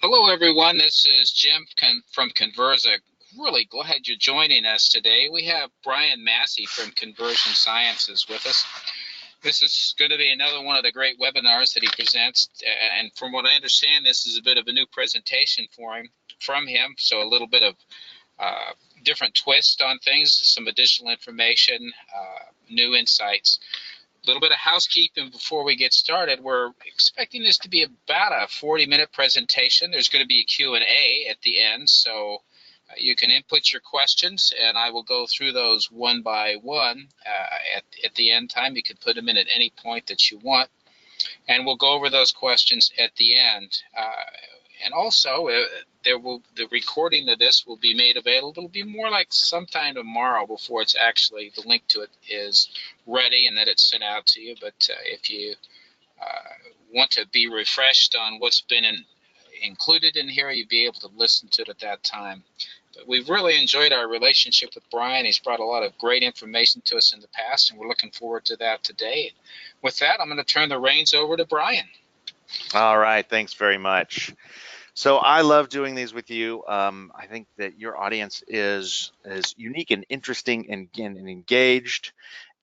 Hello, everyone. This is Jim from Conversa. Really glad you're joining us today. We have Brian Massey from Conversion Sciences with us. This is going to be another one of the great webinars that he presents. And from what I understand, this is a bit of a new presentation from him. So a little bit of different twist on things, some additional information, new insights. A little bit of housekeeping before we get started. We're expecting this to be about a 40-minute presentation. There's going to be a Q&A at the end, so you can input your questions, and I will go through those one by one. At the end time, you can put them in at any point that you want, and we'll go over those questions at the end. And also, the recording of this will be made available. It'll be more like sometime tomorrow before it's actually the link to it is ready and that it's sent out to you. But if you want to be refreshed on what's been included in here, you'll be able to listen to it at that time. But we've really enjoyed our relationship with Brian. He's brought a lot of great information to us in the past, and we're looking forward to that today. With that, I'm going to turn the reins over to Brian. All right, thanks very much. So I love doing these with you. I think that your audience is unique and interesting and engaged.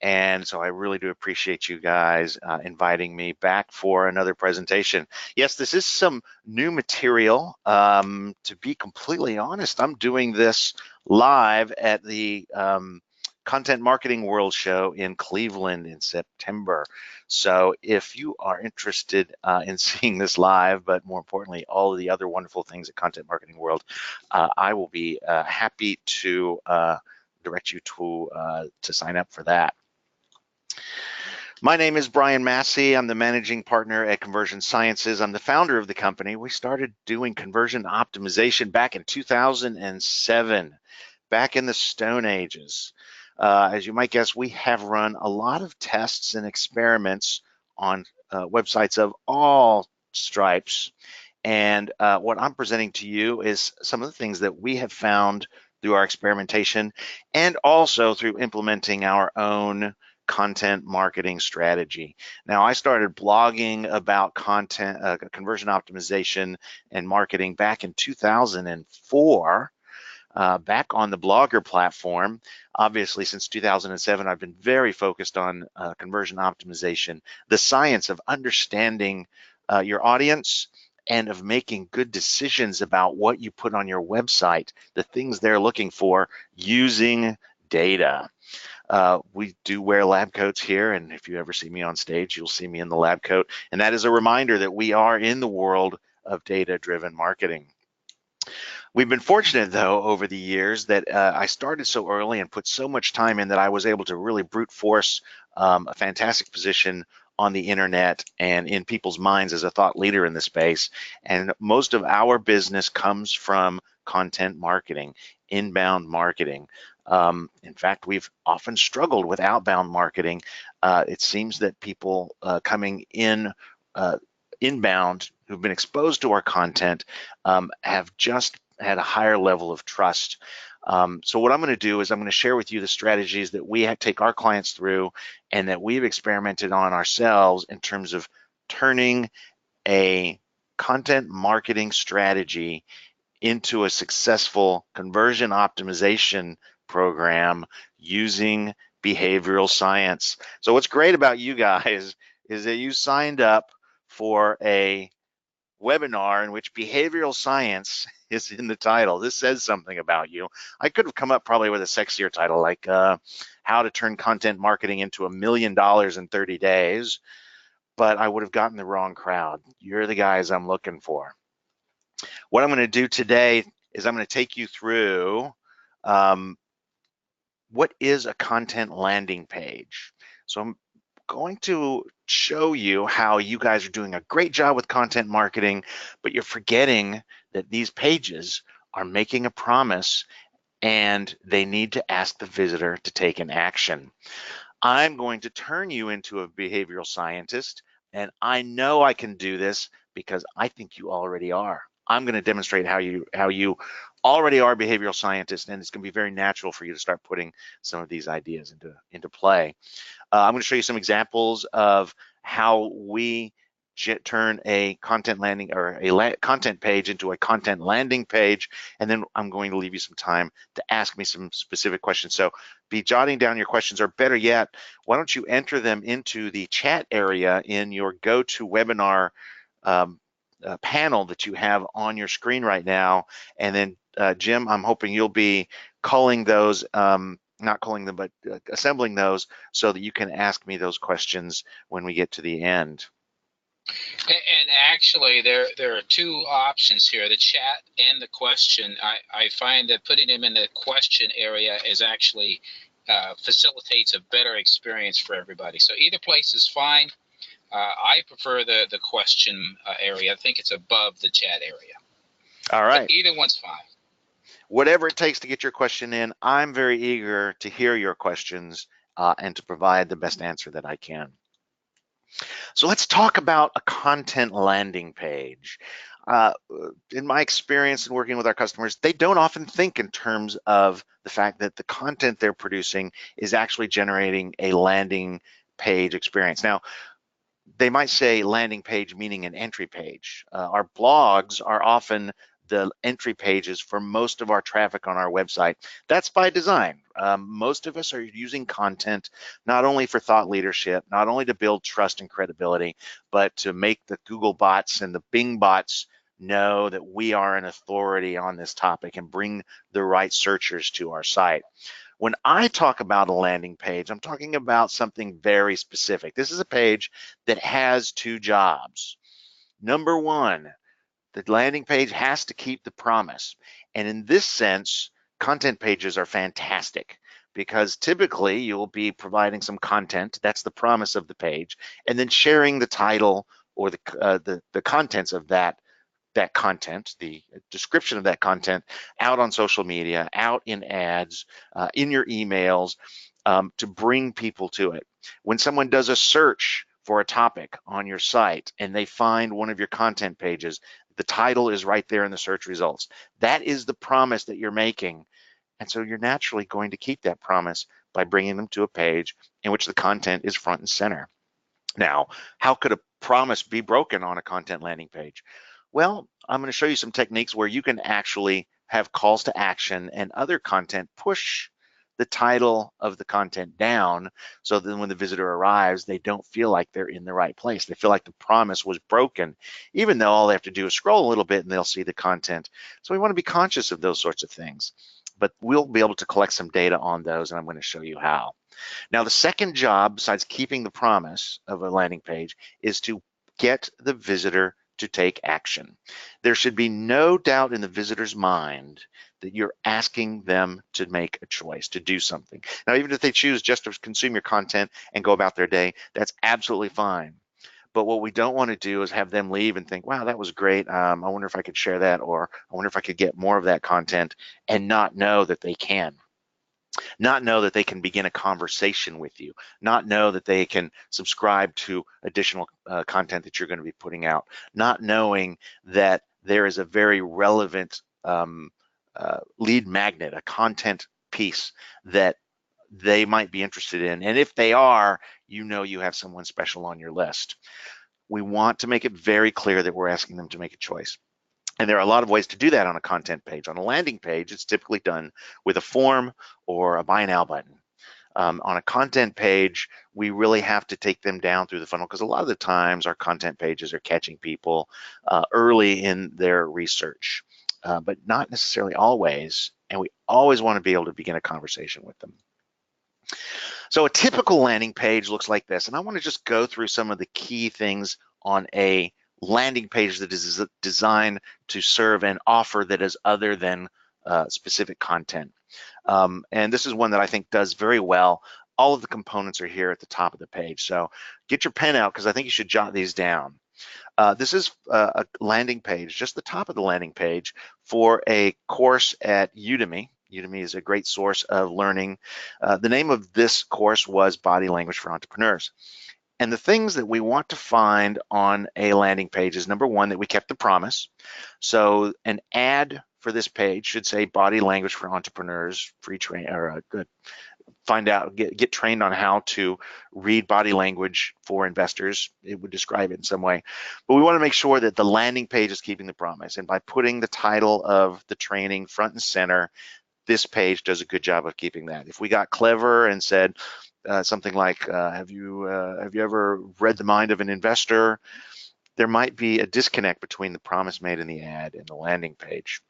And so I really do appreciate you guys inviting me back for another presentation. Yes, this is some new material. To be completely honest, I'm doing this live at the Content Marketing World Show in Cleveland in September. So if you are interested in seeing this live, but more importantly, all of the other wonderful things at Content Marketing World, I will be happy to direct you to sign up for that. My name is Brian Massey. I'm the managing partner at Conversion Sciences. I'm the founder of the company. We started doing conversion optimization back in 2007, back in the Stone Ages. As you might guess, we have run a lot of tests and experiments on websites of all stripes. And what I'm presenting to you is some of the things that we have found through our experimentation and also through implementing our own content marketing strategy. Now, I started blogging about content, conversion optimization and marketing back in 2004. Back on the Blogger platform. Obviously, since 2007, I've been very focused on conversion optimization, the science of understanding your audience and of making good decisions about what you put on your website, the things they're looking for using data. We do wear lab coats here, and if you ever see me on stage, you'll see me in the lab coat. And that is a reminder that we are in the world of data-driven marketing. We've been fortunate, though, over the years that I started so early and put so much time in that I was able to really brute force a fantastic position on the internet and in people's minds as a thought leader in the space. And most of our business comes from content marketing, inbound marketing. In fact, we've often struggled with outbound marketing. It seems that people coming in inbound who've been exposed to our content have just had a higher level of trust. So what I'm going to do is I'm going to share with you the strategies that we take our clients through and that we've experimented on ourselves in terms of turning a content marketing strategy into a successful conversion optimization program using behavioral science. So what's great about you guys is that you signed up for a webinar in which behavioral science is in the title. This says something about you. I could have come up probably with a sexier title like how to turn content marketing into $1 million in 30 days, but I would have gotten the wrong crowd. You're the guys I'm looking for. What I'm going to do today is I'm going to take you through what is a content landing page. So I'm going to show you how you guys are doing a great job with content marketing, but you're forgetting that these pages are making a promise and they need to ask the visitor to take an action. I'm going to turn you into a behavioral scientist, and I know I can do this because I think you already are. I'm going to demonstrate how you already are a behavioral scientist, and it's going to be very natural for you to start putting some of these ideas into play. I'm going to show you some examples of how we turn a content landing or a content page into a content landing page, and then I'm going to leave you some time to ask me some specific questions. So be jotting down your questions, or better yet, why don't you enter them into the chat area in your GoToWebinar panel that you have on your screen right now. And then Jim, I'm hoping you'll be culling those, not culling them, but assembling those so that you can ask me those questions when we get to the end. And actually, there are two options here, the chat and the question. I find that putting them in the question area is actually facilitates a better experience for everybody. So either place is fine. I prefer the question area. I think it's above the chat area. All right. But either one's fine. Whatever it takes to get your question in, I'm very eager to hear your questions and to provide the best answer that I can. So let's talk about a content landing page. In my experience in working with our customers, they don't often think in terms of the fact that the content they're producing is actually generating a landing page experience. Now, they might say landing page meaning an entry page. Our blogs are often the entry pages for most of our traffic on our website. That's by design. Most of us are using content not only for thought leadership, not only to build trust and credibility, but to make the Google bots and the Bing bots know that we are an authority on this topic and bring the right searchers to our site. When I talk about a landing page, I'm talking about something very specific. This is a page that has two jobs. Number one, the landing page has to keep the promise. And in this sense, content pages are fantastic because typically you'll be providing some content, that's the promise of the page, and then sharing the title or the contents of that content, the description of that content out on social media, out in ads, in your emails, to bring people to it. When someone does a search for a topic on your site and they find one of your content pages, the title is right there in the search results. That is the promise that you're making. And so you're naturally going to keep that promise by bringing them to a page in which the content is front and center. Now, how could a promise be broken on a content landing page? Well, I'm going to show you some techniques where you can actually have calls to action and other content push the title of the content down so then when the visitor arrives, they don't feel like they're in the right place. They feel like the promise was broken, even though all they have to do is scroll a little bit and they'll see the content. So we want to be conscious of those sorts of things, but we'll be able to collect some data on those, and I'm going to show you how. Now, the second job, besides keeping the promise of a landing page, is to get the visitor to take action. There should be no doubt in the visitor's mind that you're asking them to make a choice, to do something. Now, even if they choose just to consume your content and go about their day, that's absolutely fine. But what we don't want to do is have them leave and think, wow, that was great. I wonder if I could share that, or I wonder if I could get more of that content, and not know that they can. Not know that they can begin a conversation with you, not know that they can subscribe to additional content that you're going to be putting out, not knowing that there is a very relevant lead magnet, a content piece that they might be interested in. And if they are, you know you have someone special on your list. We want to make it very clear that we're asking them to make a choice. And there are a lot of ways to do that on a content page. On a landing page, it's typically done with a form or a buy now button. On a content page, we really have to take them down through the funnel because a lot of the times our content pages are catching people early in their research, but not necessarily always. And we always want to be able to begin a conversation with them. So a typical landing page looks like this. And I want to just go through some of the key things on a landing page that is designed to serve an offer that is other than specific content. And this is one that I think does very well. All of the components are here at the top of the page. So get your pen out because I think you should jot these down. This is a landing page, just the top of the landing page for a course at Udemy. Udemy is a great source of learning. The name of this course was Body Language for Entrepreneurs. And the things that we want to find on a landing page is, number one, that we kept the promise. So an ad for this page should say Body Language for Entrepreneurs, free training, or good find out, get trained on how to read body language for investors. It would describe it in some way. But we want to make sure that the landing page is keeping the promise. And by putting the title of the training front and center, this page does a good job of keeping that. If we got clever and said something like, have you ever read the mind of an investor? There might be a disconnect between the promise made in the ad and the landing page.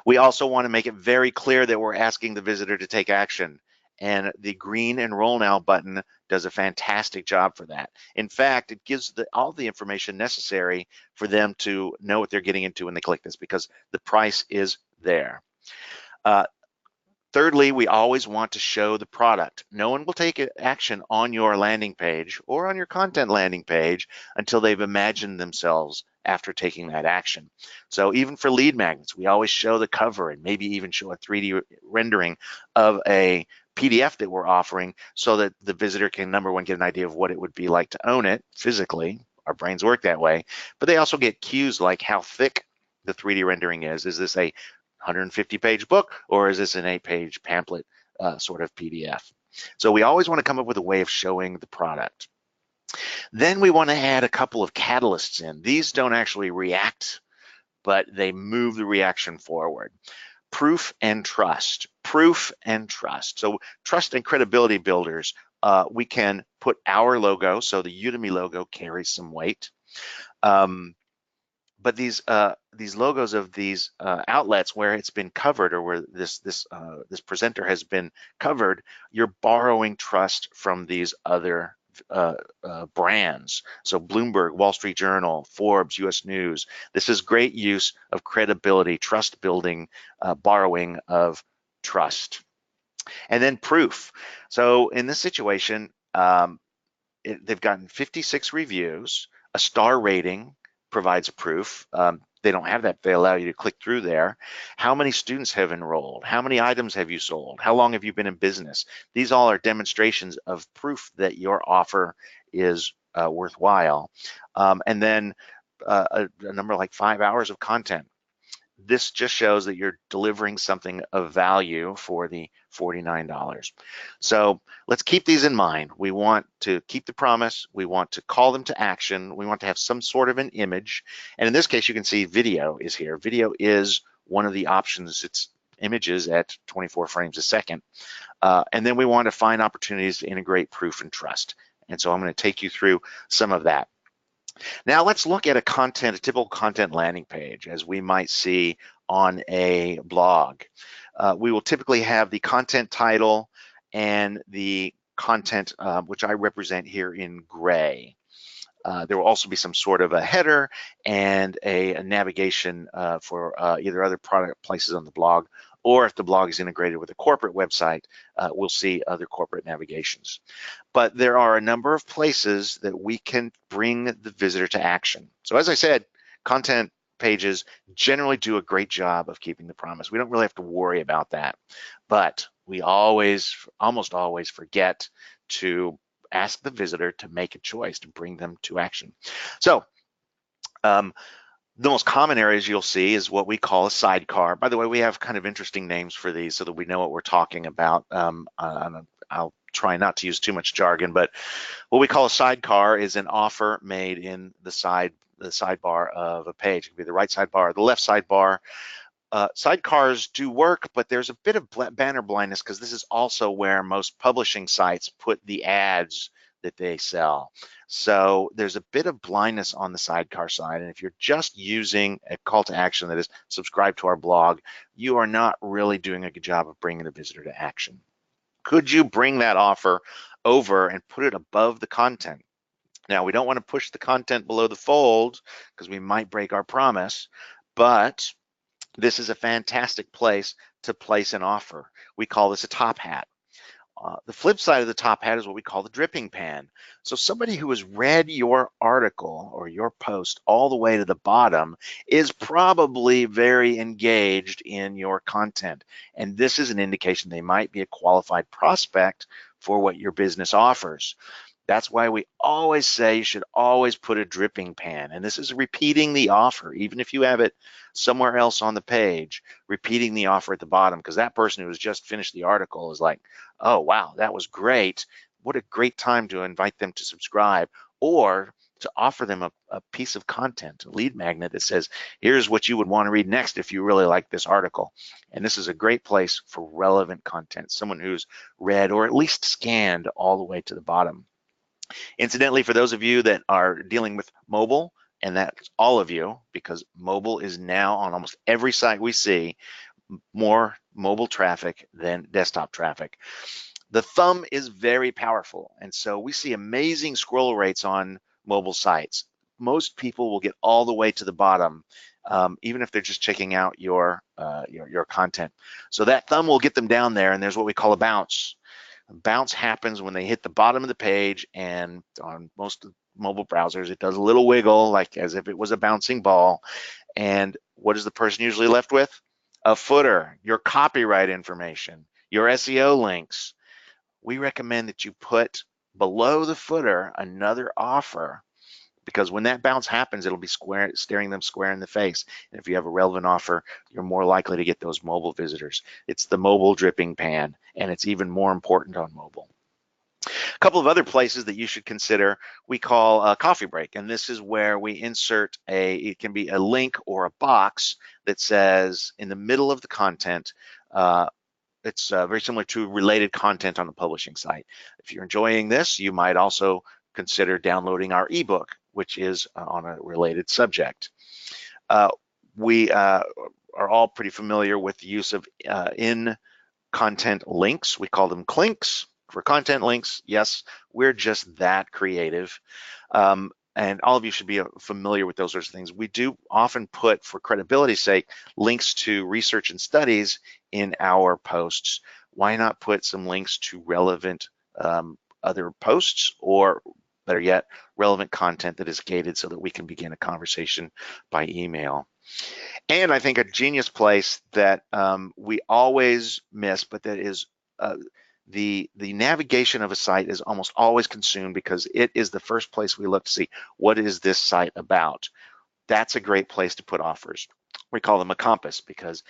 We also want to make it very clear that we're asking the visitor to take action. And the green Enroll Now button does a fantastic job for that. In fact, it gives all the information necessary for them to know what they're getting into when they click this, because the price is there. Thirdly, we always want to show the product. No one will take action on your landing page or on your content landing page until they've imagined themselves after taking that action. So even for lead magnets, we always show the cover and maybe even show a 3D rendering of a PDF that we're offering so that the visitor can, number one, get an idea of what it would be like to own it physically. Our brains work that way. But they also get cues like how thick the 3D rendering is. Is this a 150-page book, or is this an 8-page pamphlet sort of PDF? So we always want to come up with a way of showing the product. Then we want to add a couple of catalysts in. These don't actually react, but they move the reaction forward. Proof and trust. Proof and trust. So trust and credibility builders, we can put our logo, so the Udemy logo carries some weight. But these logos of these outlets where it's been covered, or where this presenter has been covered, you're borrowing trust from these other brands. So Bloomberg, Wall Street Journal, Forbes, US News. This is great use of credibility, trust building, borrowing of trust. And then proof. So in this situation, they've gotten 56 reviews, a star rating provides proof. They don't have that. They allow you to click through there. How many students have enrolled? How many items have you sold? How long have you been in business? These all are demonstrations of proof that your offer is worthwhile. And then a number like 5 hours of content. This just shows that you're delivering something of value for the $49. So let's keep these in mind. We want to keep the promise. We want to call them to action. We want to have some sort of an image. And in this case, you can see video is here. Video is one of the options. It's images at 24 frames a second. And then we want to find opportunities to integrate proof and trust. And so I'm going to take you through some of that. Now let's look at a typical content landing page as we might see on a blog. We will typically have the content title and the content, which I represent here in gray. There will also be some sort of a header and a navigation for either other product places on the blog, or if the blog is integrated with a corporate website, we'll see other corporate navigations. But there are a number of places that we can bring the visitor to action. So as I said, content pages generally do a great job of keeping the promise. We don't really have to worry about that. But we almost always forget to ask the visitor to make a choice, to bring them to action. So the most common areas you'll see is what we call a sidecar. By the way, we have kind of interesting names for these so that we know what we're talking about. I'll try not to use too much jargon, but what we call a sidecar is an offer made in the sidebar of a page. It could be the right sidebar or the left sidebar. Sidecars do work, but there's a bit of banner blindness because this is also where most publishing sites put the ads that they sell. So there's a bit of blindness on the sidecar side. And if you're just using a call to action that is subscribe to our blog, you are not really doing a good job of bringing the visitor to action. Could you bring that offer over and put it above the content? Now, we don't want to push the content below the fold because we might break our promise, but this is a fantastic place to place an offer. We call this a top hat. The flip side of the top hat is what we call the dripping pan. So somebody who has read your article or your post all the way to the bottom is probably very engaged in your content. And this is an indication they might be a qualified prospect for what your business offers. That's why we always say you should always put a dripping pan. And this is repeating the offer, even if you have it somewhere else on the page, repeating the offer at the bottom, because that person who has just finished the article is like, oh, wow, that was great. What a great time to invite them to subscribe, or to offer them a piece of content, a lead magnet that says, here's what you would want to read next if you really like this article. And this is a great place for relevant content, someone who's read or at least scanned all the way to the bottom. Incidentally, for those of you that are dealing with mobile, and that's all of you, because mobile is now on almost every site we see, more mobile traffic than desktop traffic. The thumb is very powerful, and so we see amazing scroll rates on mobile sites. Most people will get all the way to the bottom, even if they're just checking out your content. So that thumb will get them down there, and there's what we call a bounce. A bounce happens when they hit the bottom of the page, and on most mobile browsers, it does a little wiggle, like as if it was a bouncing ball. And what is the person usually left with? A footer, your copyright information, your SEO links. We recommend that you put below the footer another offer, because when that bounce happens, it'll be staring them square in the face. And if you have a relevant offer, you're more likely to get those mobile visitors. It's the mobile dripping pan, and it's even more important on mobile. A couple of other places that you should consider, we call a coffee break, and this is where we insert it can be a link or a box that says in the middle of the content, it's very similar to related content on the publishing site. If you're enjoying this, you might also consider downloading our ebook, which is on a related subject. We are all pretty familiar with the use of in-content links. We call them clinks for content links. Yes, we're just that creative. And all of you should be familiar with those sorts of things. We do often put, for credibility's sake, links to research and studies in our posts. Why not put some links to relevant other posts, or better yet, relevant content that is gated so that we can begin a conversation by email? And I think a genius place that we always miss, but that is the navigation of a site is almost always consumed, because it is the first place we look to see, what is this site about? That's a great place to put offers. We call them a compass, because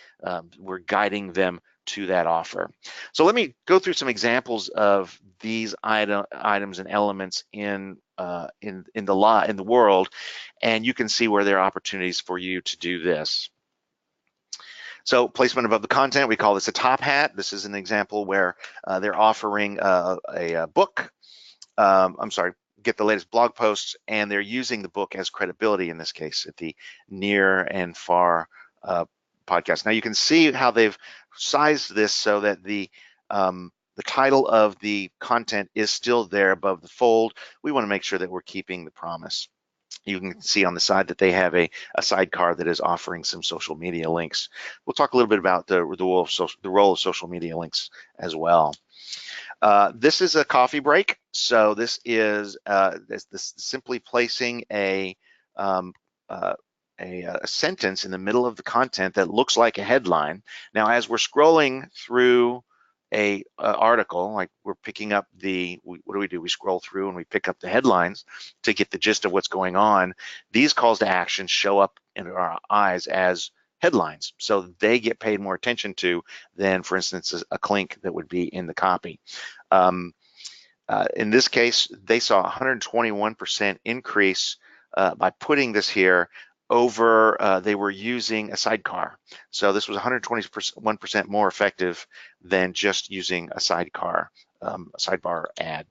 we're guiding them to that offer. So let me go through some examples of these items and elements in the world, and you can see where there are opportunities for you to do this. So placement above the content, we call this a top hat. This is an example where they're offering a book. Get the latest blog posts, and they're using the book as credibility in this case at the Near and Far podcast. Now you can see how they've sized this so that the title of the content is still there above the fold. We want to make sure that we're keeping the promise. You can see on the side that they have a sidecar that is offering some social media links. We'll talk a little bit about the role of social media links as well. This is a coffee break. So this is this simply placing a sentence in the middle of the content that looks like a headline. Now, as we're scrolling through a article, like we're picking up what do? We scroll through and we pick up the headlines to get the gist of what's going on. These calls to action show up in our eyes as headlines, so they get paid more attention to than, for instance, a clink that would be in the copy. In this case, they saw 121% increase by putting this here over, they were using a sidecar. So this was 121% more effective than just using a sidecar, a sidebar ad.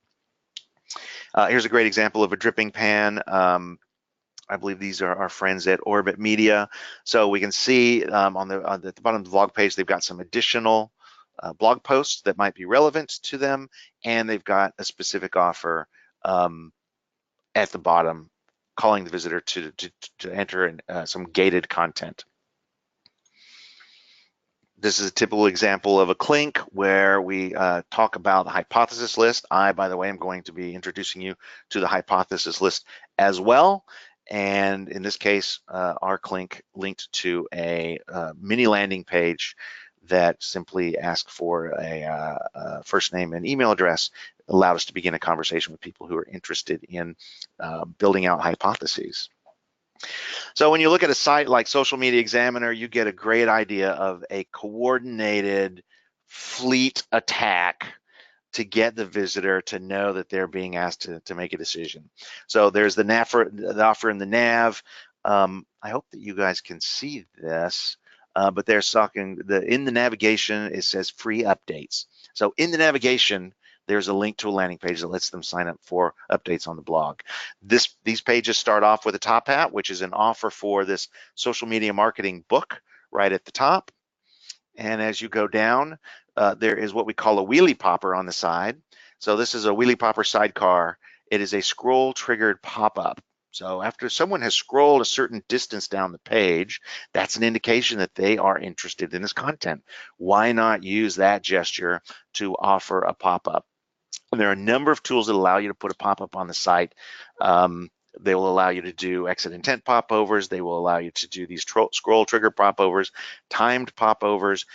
Here's a great example of a dripping pan. I believe these are our friends at Orbit Media. So we can see on the bottom of the blog page, they've got some additional blog posts that might be relevant to them, and they've got a specific offer at the bottom, calling the visitor to enter in some gated content. This is a typical example of a clink where we talk about the hypothesis list. I, by the way, am going to be introducing you to the hypothesis list as well. And in this case, our clink linked to a mini landing page that simply asks for a first name and email address allowed us to begin a conversation with people who are interested in building out hypotheses. So when you look at a site like Social Media Examiner, you get a great idea of a coordinated fleet attack to get the visitor to know that they're being asked to make a decision. So there's the offer in the nav. I hope that you guys can see this, but they're talking in the navigation, it says free updates. So in the navigation, there's a link to a landing page that lets them sign up for updates on the blog. These pages start off with a top hat, which is an offer for this social media marketing book right at the top. And as you go down, there is what we call a wheelie popper on the side. So this is a wheelie popper sidecar. It is a scroll triggered pop-up. So after someone has scrolled a certain distance down the page, that's an indication that they are interested in this content. Why not use that gesture to offer a pop-up? And there are a number of tools that allow you to put a pop-up on the site. They will allow you to do exit intent popovers. They will allow you to do these scroll trigger popovers, timed popovers.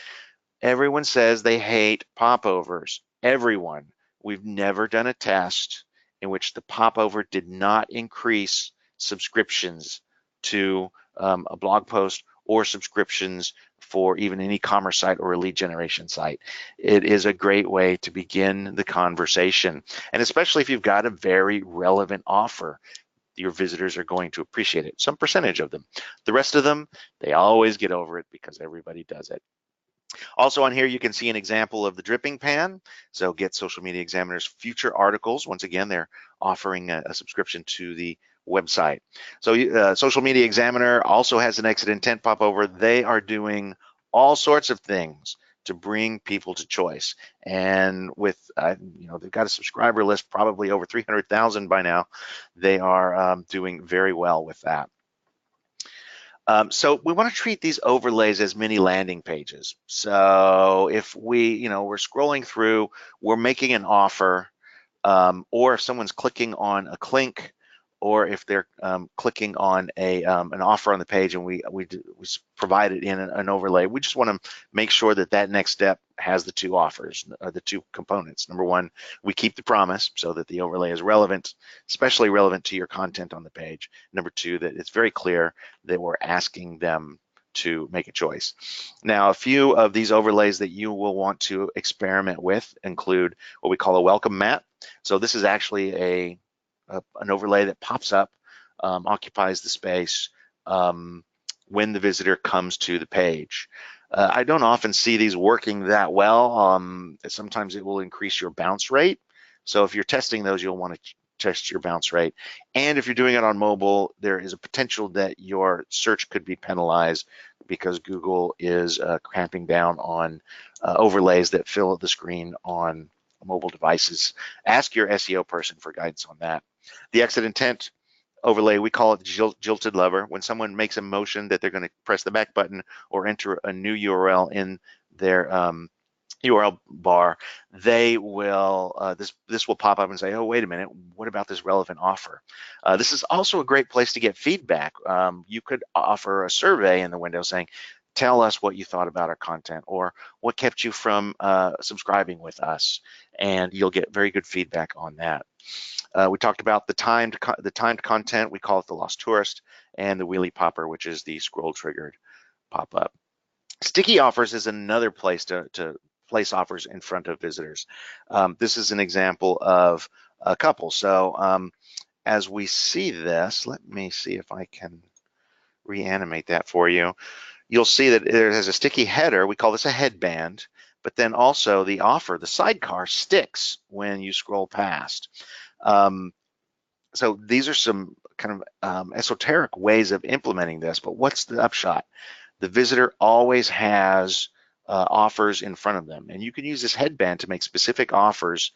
Everyone says they hate popovers. Everyone. We've never done a test in which the popover did not increase subscriptions to a blog post or subscriptions for even an e-commerce site or a lead generation site. It is a great way to begin the conversation, and especially if you've got a very relevant offer, your visitors are going to appreciate it. Some percentage of them. The rest of them, they always get over it because everybody does it. Also on here, you can see an example of the dripping pan. So get Social Media Examiner's future articles. Once again, they're offering a subscription to the website. So Social Media Examiner also has an exit intent popover. They are doing all sorts of things to bring people to choice. And with, they've got a subscriber list, probably over 300,000 by now. They are doing very well with that. So we want to treat these overlays as mini landing pages. So if we're scrolling through, we're making an offer, or if someone's clicking on a link, or if they're clicking on an offer on the page and we provide it in an overlay, we just want to make sure that that next step has the two offers, the two components. Number one, we keep the promise so that the overlay is relevant, especially relevant to your content on the page. Number two, that it's very clear that we're asking them to make a choice. Now, a few of these overlays that you will want to experiment with include what we call a welcome mat. So this is actually an overlay that pops up, occupies the space when the visitor comes to the page. I don't often see these working that well. Sometimes it will increase your bounce rate. So if you're testing those, you'll want to test your bounce rate. And if you're doing it on mobile, there is a potential that your search could be penalized because Google is cramping down on overlays that fill the screen on mobile devices. Ask your SEO person for guidance on that. The exit intent overlay, we call it jilted lover. When someone makes a motion that they're going to press the back button or enter a new URL in their URL bar, they will this will pop up and say, oh, wait a minute, what about this relevant offer? This is also a great place to get feedback. You could offer a survey in the window saying, tell us what you thought about our content, or what kept you from subscribing with us, and you'll get very good feedback on that. We talked about the timed content. We call it the lost tourist, and the wheelie popper, which is the scroll triggered pop-up. Sticky offers is another place to place offers in front of visitors. This is an example of a couple. So as we see this, let me see if I can reanimate that for you. You'll see that it has a sticky header. We call this a headband, but then also the offer, the sidecar, sticks when you scroll past. So these are some kind of esoteric ways of implementing this, but what's the upshot? The visitor always has offers in front of them, and you can use this headband to make specific offers,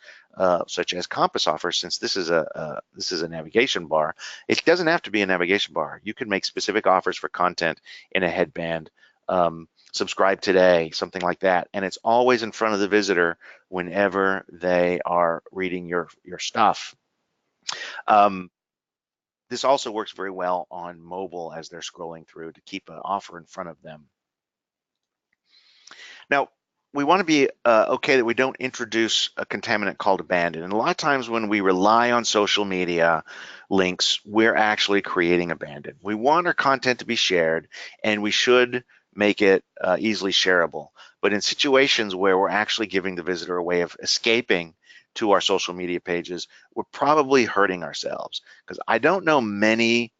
such as compass offers. Since this is a navigation bar, it doesn't have to be a navigation bar. You can make specific offers for content in a headband. Subscribe today, something like that, and it's always in front of the visitor whenever they are reading your stuff. This also works very well on mobile as they're scrolling through to keep an offer in front of them. Now, we want to be okay that we don't introduce a contaminant called abandon. And a lot of times when we rely on social media links, we're actually creating abandon. We want our content to be shared, and we should make it easily shareable. But in situations where we're actually giving the visitor a way of escaping to our social media pages, we're probably hurting ourselves, because I don't know many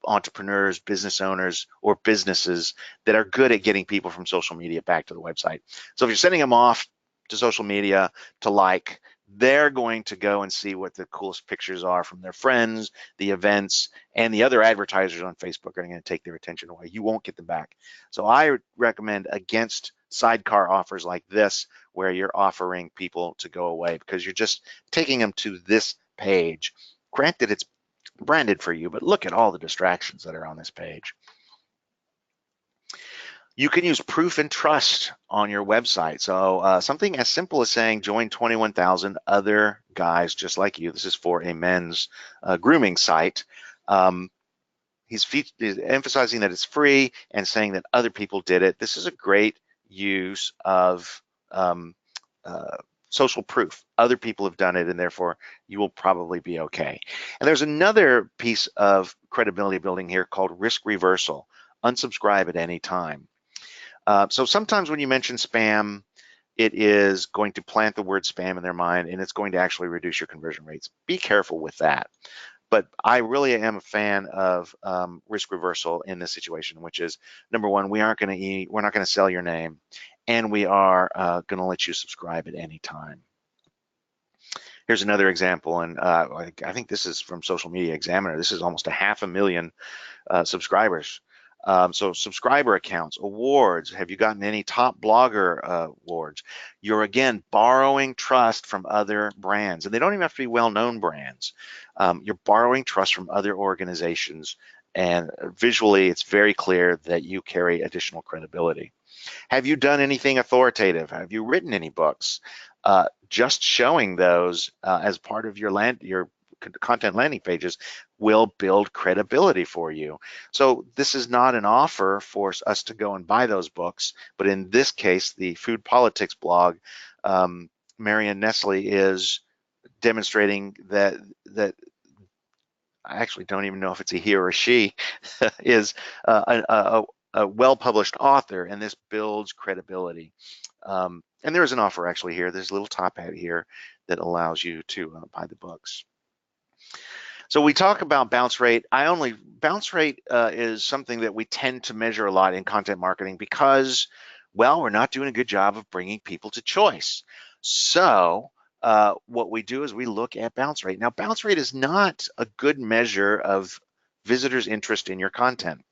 entrepreneurs, business owners, or businesses that are good at getting people from social media back to the website. So if you're sending them off to social media to like, they're going to go and see what the coolest pictures are from their friends, the events, and the other advertisers on Facebook are going to take their attention away. You won't get them back. So I recommend against sidecar offers like this, where you're offering people to go away because you're just taking them to this page. Granted, it's branded for you, but look at all the distractions that are on this page. You can use proof and trust on your website. So something as simple as saying join 21,000 other guys just like you. This is for a men's grooming site. He's emphasizing that it's free and saying that other people did it. This is a great use of social proof. Other people have done it, and therefore you will probably be okay. And there's another piece of credibility building here called risk reversal. Unsubscribe at any time. So sometimes when you mention spam, it is going to plant the word spam in their mind, and it's going to actually reduce your conversion rates. Be careful with that. But I really am a fan of risk reversal in this situation, which is number one, we're not going to sell your name, and we are going to let you subscribe at any time. Here's another example, and I think this is from Social Media Examiner. This is almost 500,000 subscribers. So subscriber accounts, awards, have you gotten any top blogger awards? You're again borrowing trust from other brands, and they don't even have to be well-known brands. You're borrowing trust from other organizations, and visually it's very clear that you carry additional credibility. Have you done anything authoritative? Have you written any books? Just showing those as part of your content landing pages will build credibility for you. So this is not an offer for us to go and buy those books, but in this case, the Food Politics blog, Marianne Nestle is demonstrating that I actually don't even know if it's a he or a she, is a well-published author, and this builds credibility. And there is an offer actually here. There's a little top hat here that allows you to buy the books. So we talk about bounce rate. Bounce rate is something that we tend to measure a lot in content marketing because, well, we're not doing a good job of bringing people to choice. So what we do is we look at bounce rate. Now, bounce rate is not a good measure of visitors' interest in your content,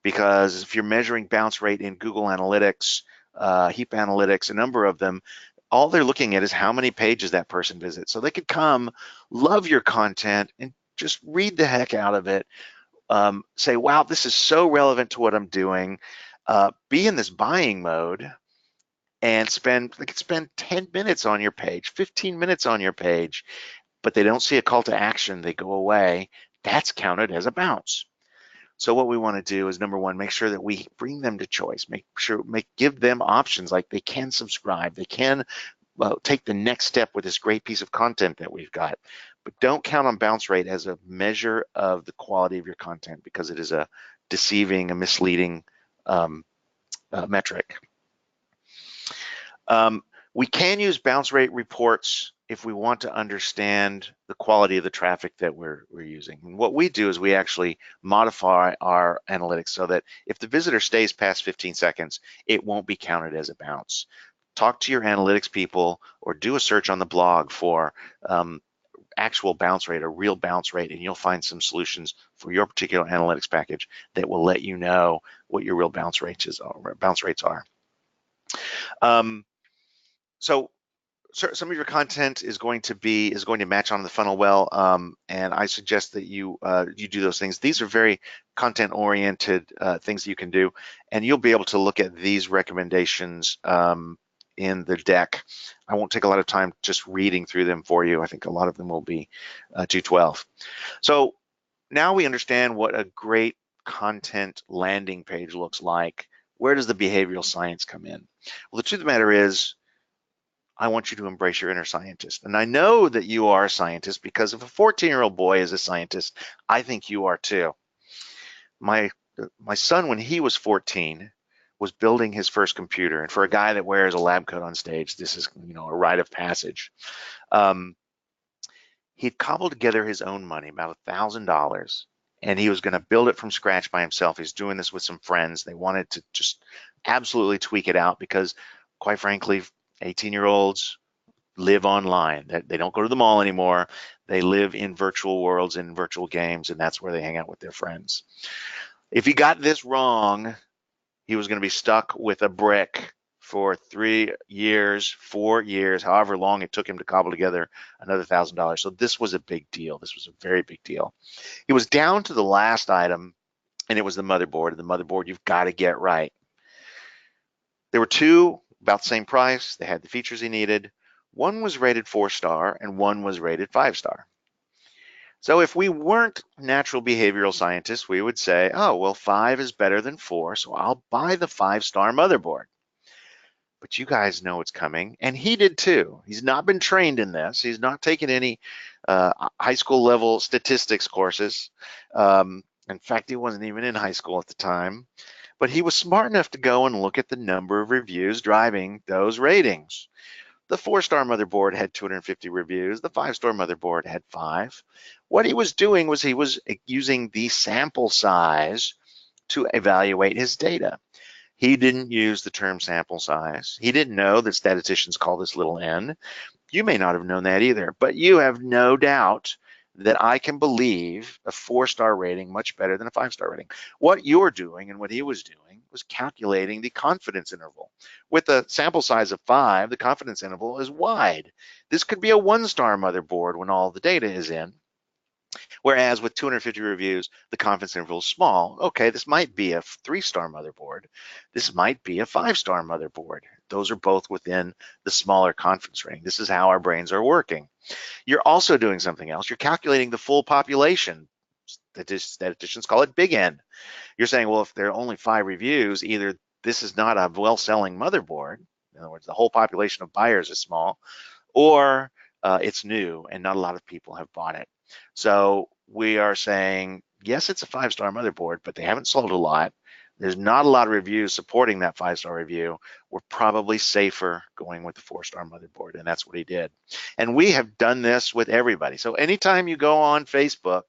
because if you're measuring bounce rate in Google Analytics, Heap Analytics, a number of them, all they're looking at is how many pages that person visits. So they could come, love your content, and just read the heck out of it, say, wow, this is so relevant to what I'm doing, be in this buying mode, and they could spend 10 minutes on your page, 15 minutes on your page, but they don't see a call to action, they go away. That's counted as a bounce. So what we want to do is, number one, make sure that we bring them to choice, give them options, like they can subscribe, they can take the next step with this great piece of content that we've got. But don't count on bounce rate as a measure of the quality of your content, because it is a deceiving, a misleading metric. We can use bounce rate reports if we want to understand the quality of the traffic that we're using. And what we do is we actually modify our analytics so that if the visitor stays past 15 seconds, it won't be counted as a bounce. Talk to your analytics people or do a search on the blog for actual bounce rate or real bounce rate, and you'll find some solutions for your particular analytics package that will let you know what your real bounce rates are. So some of your content is going to match on the funnel well, and I suggest that you do those things. These are very content-oriented things that you can do, and you'll be able to look at these recommendations in the deck. I won't take a lot of time just reading through them for you. I think a lot of them will be 212. So now we understand what a great content landing page looks like Where does the behavioral science come in? Well, the truth of the matter is, I want you to embrace your inner scientist. And I know that you are a scientist because if a 14-year-old boy is a scientist, I think you are too. My my son, when he was 14, was building his first computer. And for a guy that wears a lab coat on stage, this is, a rite of passage. Um, he'd cobbled together his own money, about $1,000, and he was going to build it from scratch by himself. He's doing this with some friends. They wanted to just absolutely tweak it out because, quite frankly, 18-year-olds live online. They don't go to the mall anymore. They live in virtual worlds and virtual games, and that's where they hang out with their friends. If he got this wrong, he was going to be stuck with a brick for 3 years, 4 years, however long it took him to cobble together another $1,000. So this was a big deal. This was a very big deal. He was down to the last item, and it was the motherboard. And the motherboard you've got to get right. There were two about the same price. They had the features he needed. One was rated 4-star and one was rated 5-star. So if we weren't natural behavioral scientists, we would say, oh, well, 5 is better than 4, so I'll buy the 5-star motherboard. But you guys know it's coming, and he did too. He's not been trained in this. He's not taken any high school level statistics courses. In fact, he wasn't even in high school at the time. But he was smart enough to go and look at the number of reviews driving those ratings. The 4-star motherboard had 250 reviews. The 5-star motherboard had 5. What he was doing was he was using the sample size to evaluate his data. He didn't use the term sample size. He didn't know that statisticians call this little n. You may not have known that either, but you have no doubt that I can believe a 4-star rating much better than a 5-star rating. What you're doing and what he was doing was calculating the confidence interval. With a sample size of 5, the confidence interval is wide. This could be a 1-star motherboard when all the data is in. Whereas with 250 reviews, the confidence interval is small. Okay, this might be a 3-star motherboard. This might be a 5-star motherboard. Those are both within the smaller confidence range. This is how our brains are working. You're also doing something else. You're calculating the full population. Statisticians call it big N. You're saying, well, if there are only 5 reviews, either this is not a well-selling motherboard, in other words, the whole population of buyers is small, or it's new and not a lot of people have bought it. So we are saying, yes, it's a 5-star motherboard, but they haven't sold a lot. There's not a lot of reviews supporting that 5-star review. We're probably safer going with the 4-star motherboard, and that's what he did. And we have done this with everybody. So anytime you go on Facebook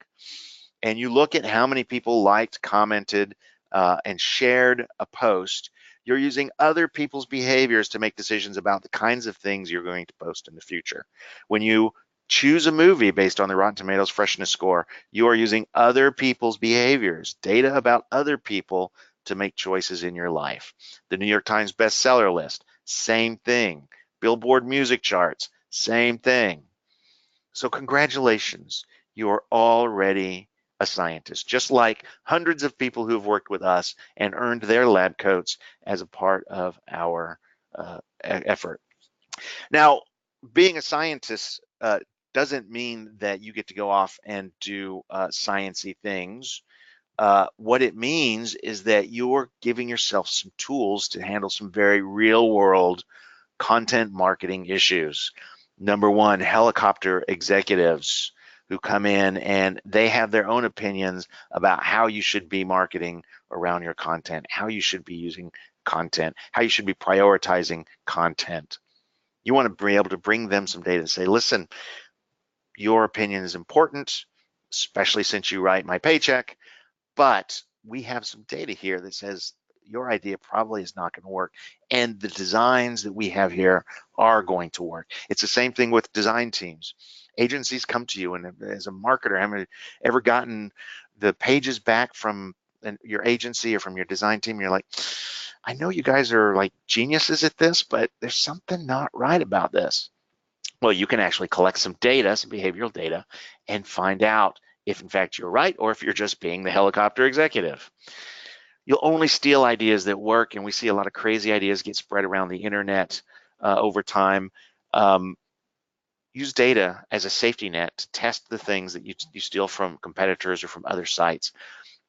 and you look at how many people liked, commented, and shared a post, you're using other people's behaviors to make decisions about the kinds of things you're going to post in the future. When you choose a movie based on the Rotten Tomatoes freshness score, you are using other people's behaviors, data about other people to make choices in your life. The New York Times bestseller list, same thing. Billboard music charts, same thing. So congratulations, you are already a scientist, just like hundreds of people who have worked with us and earned their lab coats as a part of our effort. Now, being a scientist doesn't mean that you get to go off and do sciencey things. What it means is that you're giving yourself some tools to handle some very real world content marketing issues. Number one, helicopter executives who come in and they have their own opinions about how you should be marketing around your content, how you should be using content, how you should be prioritizing content. You want to be able to bring them some data and say, listen, your opinion is important, especially since you write my paycheck, but we have some data here that says your idea probably is not going to work, and the designs that we have here are going to work. It's the same thing with design teams. Agencies come to you, and as a marketer, have you ever gotten the pages back from your agency or from your design team? You're like, I know you guys are like geniuses at this, but there's something not right about this. Well, you can actually collect some data, some behavioral data, and find out if in fact you're right or if you're just being the helicopter executive. You'll only steal ideas that work, and we see a lot of crazy ideas get spread around the internet over time. Use data as a safety net to test the things that you steal from competitors or from other sites.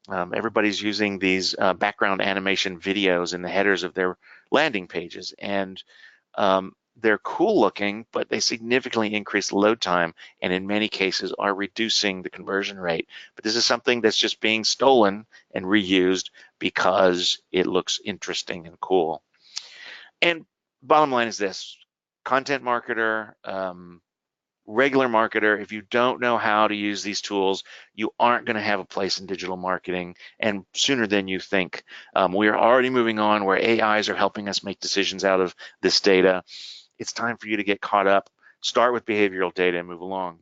Everybody's using these background animation videos in the headers of their landing pages, and they're cool looking, but they significantly increase load time and in many cases are reducing the conversion rate. But this is something that's just being stolen and reused because it looks interesting and cool. And bottom line is this: content marketer, regular marketer, if you don't know how to use these tools, you aren't going to have a place in digital marketing, and sooner than you think. We are already moving on where AIs are helping us make decisions out of this data. It's time for you to get caught up. Start with behavioral data and move along.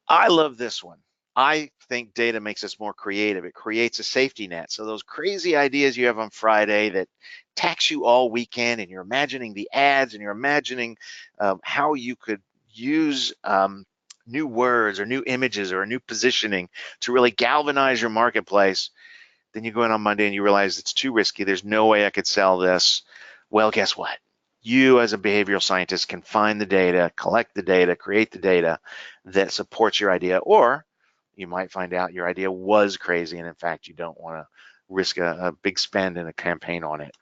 I love this one. I think data makes us more creative. It creates a safety net. So those crazy ideas you have on Friday that tax you all weekend, and you're imagining the ads, and you're imagining how you could use new words or new images or a new positioning to really galvanize your marketplace. Then you go in on Monday and you realize it's too risky. There's no way I could sell this. Well, guess what? You as a behavioral scientist can find the data, collect the data, create the data that supports your idea, or you might find out your idea was crazy and in fact you don't want to risk a big spend in a campaign on it.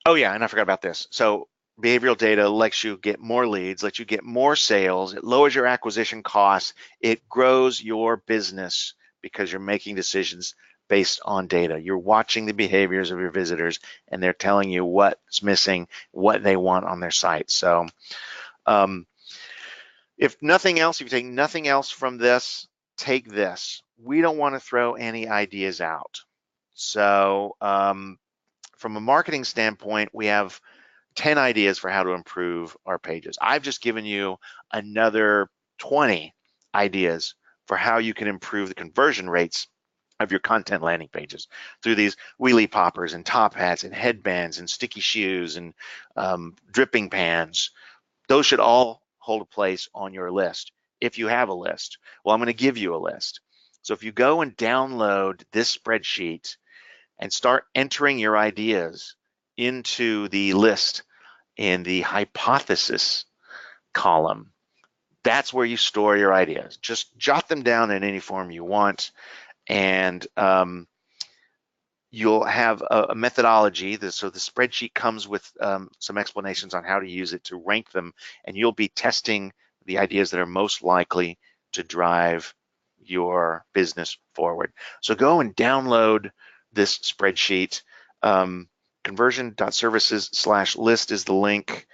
Oh yeah, and I forgot about this. So behavioral data lets you get more leads, lets you get more sales, it lowers your acquisition costs, it grows your business because you're making decisions based on data. You're watching the behaviors of your visitors and they're telling you what's missing, what they want on their site. So if nothing else, if you take nothing else from this, take this. We don't want to throw any ideas out. So from a marketing standpoint, we have 10 ideas for how to improve our pages. I've just given you another 20 ideas for how you can improve the conversion rates of your content landing pages through these wheelie poppers and top hats and headbands and sticky shoes and dripping pans. Those should all hold a place on your list if you have a list. Well, I'm going to give you a list. So if you go and download this spreadsheet and start entering your ideas into the list in the hypothesis column, that's where you store your ideas. Just jot them down in any form you want, and you'll have a methodology. So the spreadsheet comes with some explanations on how to use it to rank them, and you'll be testing the ideas that are most likely to drive your business forward. So go and download this spreadsheet. Conversion.services/list is the link,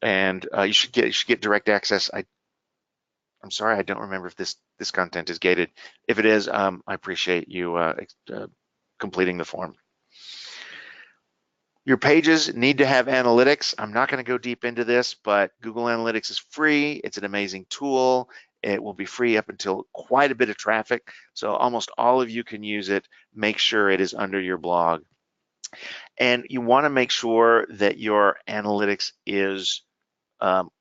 and you should get direct access. I'm sorry, I don't remember if this content is gated. If it is, I appreciate you completing the form. Your pages need to have analytics. I'm not going to go deep into this, but Google Analytics is free. It's an amazing tool. It will be free up until quite a bit of traffic, so almost all of you can use it. Make sure it is under your blog. And you want to make sure that your analytics is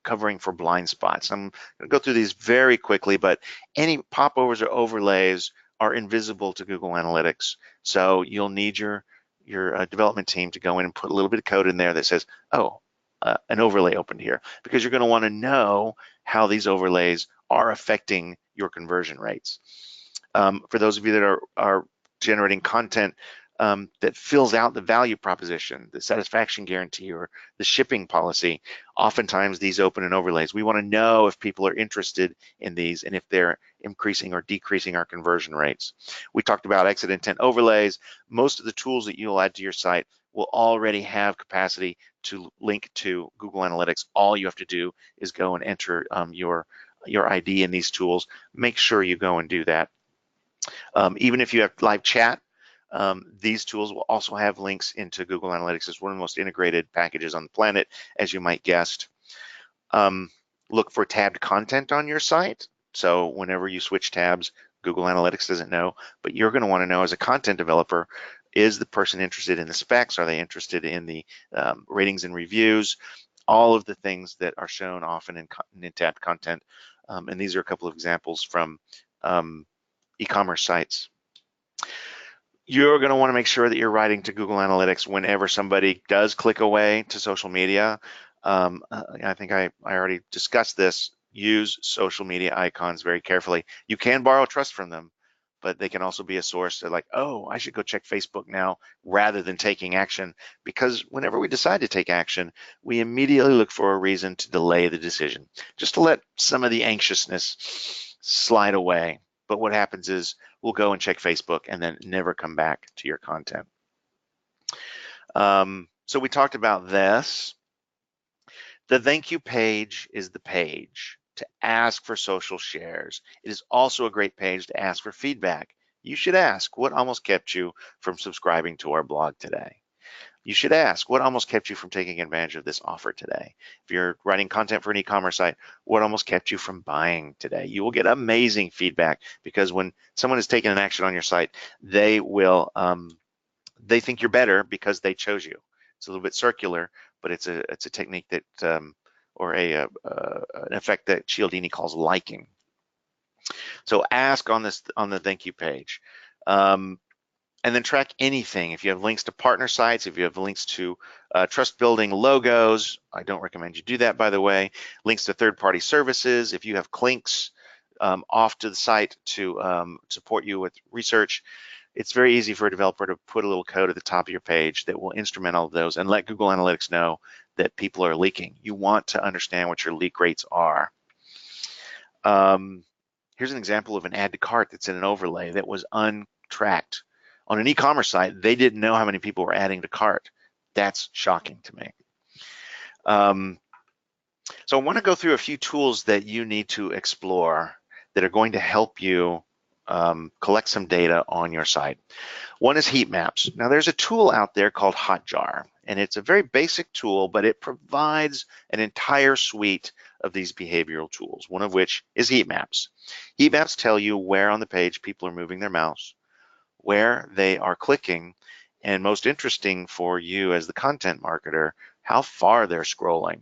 covering for blind spots. I'm going to go through these very quickly, but any popovers or overlays are invisible to Google Analytics. So you'll need your development team to go in and put a little bit of code in there that says, oh, an overlay opened here, because you're going to want to know how these overlays are affecting your conversion rates. For those of you that are generating content that fills out the value proposition, the satisfaction guarantee, or the shipping policy, oftentimes these open and overlays. We want to know if people are interested in these and if they're increasing or decreasing our conversion rates. We talked about exit intent overlays. Most of the tools that you'll add to your site will already have capacity to link to Google Analytics. All you have to do is go and enter your ID in these tools. Make sure you go and do that. Even if you have live chat, these tools will also have links into Google Analytics. It's one of the most integrated packages on the planet, as you might guess. Look for tabbed content on your site. So whenever you switch tabs, Google Analytics doesn't know, but you're going to want to know as a content developer, is the person interested in the specs? Are they interested in the ratings and reviews? All of the things that are shown often in tabbed content. And these are a couple of examples from e-commerce sites. You're going to want to make sure that you're writing to Google Analytics whenever somebody does click away to social media. I think I already discussed this. Use social media icons very carefully. You can borrow trust from them, but they can also be a source that like, oh, I should go check Facebook now rather than taking action. Because whenever we decide to take action, we immediately look for a reason to delay the decision, just to let some of the anxiousness slide away. But what happens is we'll go and check Facebook and then never come back to your content. So we talked about this. The thank you page is the page to ask for social shares. It is also a great page to ask for feedback. You should ask, what almost kept you from subscribing to our blog today? You should ask, what almost kept you from taking advantage of this offer today? If you're writing content for an e-commerce site, what almost kept you from buying today? You will get amazing feedback, because when someone is taking an action on your site, they will they think you're better because they chose you. It's a little bit circular, but it's a technique that or an effect that Cialdini calls liking. So ask on the thank you page. And then track anything. If you have links to partner sites, if you have links to trust building logos, I don't recommend you do that, by the way. Links to third-party services, if you have links off to the site to support you with research, it's very easy for a developer to put a little code at the top of your page that will instrument all of those and let Google Analytics know that people are leaking. You want to understand what your leak rates are. Here's an example of an add to cart that's in an overlay that was untracked. On an e-commerce site, they didn't know how many people were adding to cart. That's shocking to me. So I want to go through a few tools that you need to explore that are going to help you collect some data on your site. One is heat maps. Now there's a tool out there called Hotjar, and it's a very basic tool, but it provides an entire suite of these behavioral tools, one of which is heat maps. Heat maps tell you where on the page people are moving their mouse, where they are clicking, and most interesting for you as the content marketer, how far they're scrolling.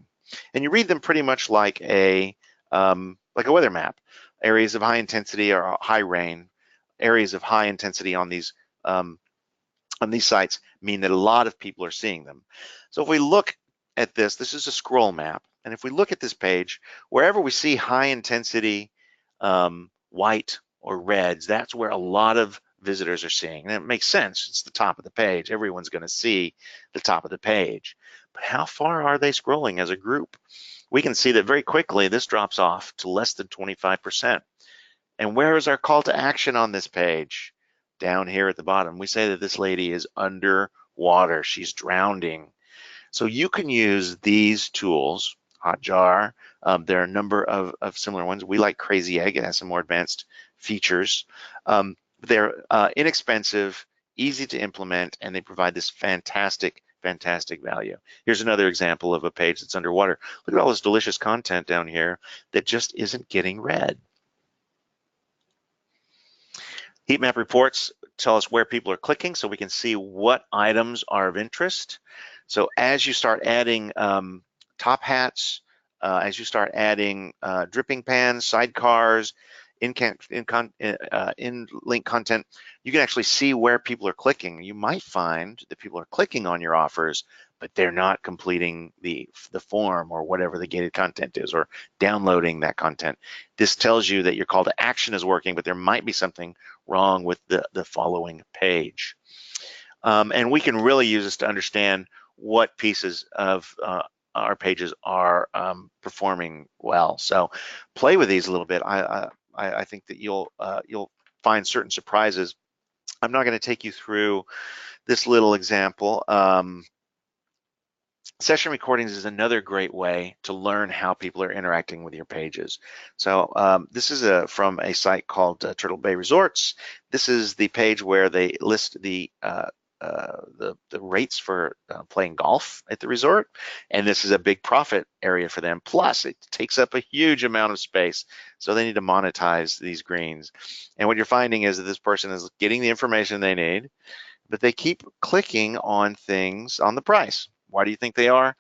And you read them pretty much like a weather map. Areas of high intensity or high rain, areas of high intensity on these sites mean that a lot of people are seeing them. So if we look at this is a scroll map. And if we look at this page, wherever we see high intensity white or reds, that's where a lot of visitors are seeing. And it makes sense. It's the top of the page. Everyone's going to see the top of the page. But how far are they scrolling as a group? We can see that very quickly this drops off to less than 25%. And where is our call to action on this page? Down here at the bottom. We say that this lady is underwater. She's drowning. So you can use these tools, Hotjar. There are a number of similar ones. We like Crazy Egg. It has some more advanced features. They're inexpensive, easy to implement, and they provide this fantastic value. Here's another example of a page that's underwater. Look at all this delicious content down here that just isn't getting read. Heat map reports tell us where people are clicking, so we can see what items are of interest. So as you start adding top hats, as you start adding dripping pans, sidecars, in-link content, you can actually see where people are clicking. You might find that people are clicking on your offers, but they're not completing the form or whatever the gated content is, or downloading that content. This tells you that your call to action is working, but there might be something wrong with the following page. And we can really use this to understand what pieces of our pages are performing well. So play with these a little bit. I think that you'll find certain surprises. I'm not going to take you through this little example. Session recordings is another great way to learn how people are interacting with your pages. So this is from a site called Turtle Bay Resorts. This is the page where they list the rates for playing golf at the resort, and this is a big profit area for them. Plus, it takes up a huge amount of space, so they need to monetize these greens. And what you're finding is that this person is getting the information they need, but they keep clicking on things on the price. Why do you think they are?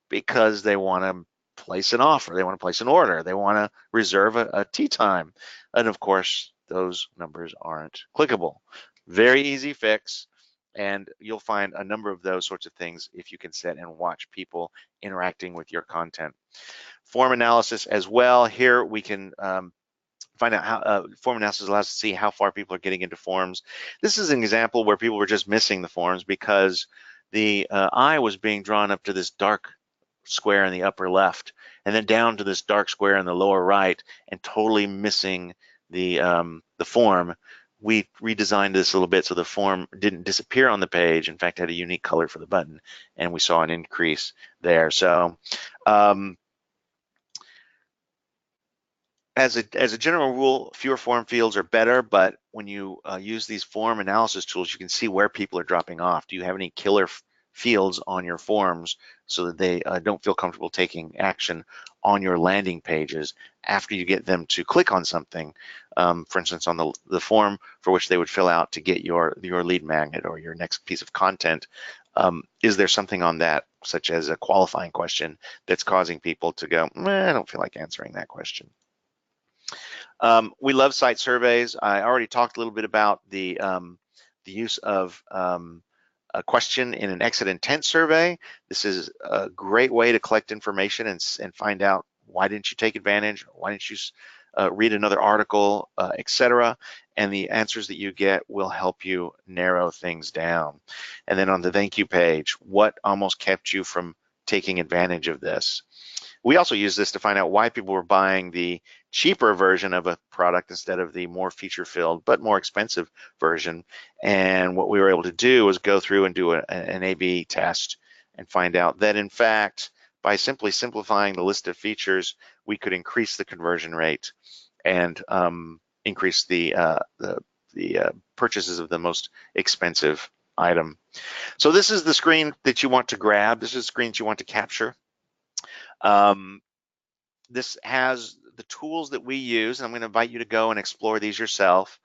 Because they want to place an offer, they want to place an order, they want to reserve a tee time, and of course those numbers aren't clickable. Very easy fix, and you'll find a number of those sorts of things if you can sit and watch people interacting with your content. Form analysis as well. Here we can find out how form analysis allows us to see how far people are getting into forms. This is an example where people were just missing the forms because the eye was being drawn up to this dark square in the upper left and then down to this dark square in the lower right and totally missing the form. We redesigned this a little bit so the form didn't disappear on the page, in fact had a unique color for the button, and we saw an increase there. So as a general rule, fewer form fields are better, but when you use these form analysis tools, you can see where people are dropping off. Do you have any killer fields on your forms so that they don't feel comfortable taking action on your landing pages after you get them to click on something? For instance, on the form for which they would fill out to get your lead magnet or your next piece of content, is there something on that, such as a qualifying question, that's causing people to go, I don't feel like answering that question? We love site surveys. I already talked a little bit about the use of a question in an exit intent survey. This is a great way to collect information and find out why didn't you take advantage, why didn't you read another article, etc. And the answers that you get will help you narrow things down. And then on the thank you page, what almost kept you from taking advantage of this? We also use this to find out why people were buying the cheaper version of a product instead of the more feature-filled but more expensive version. And what we were able to do was go through and do an A/B test and find out that, in fact, by simply simplifying the list of features, we could increase the conversion rate and increase the purchases of the most expensive item. So this is the screen that you want to grab. This is the screen that you want to capture. This has the tools that we use, and I'm going to invite you to go and explore these yourself,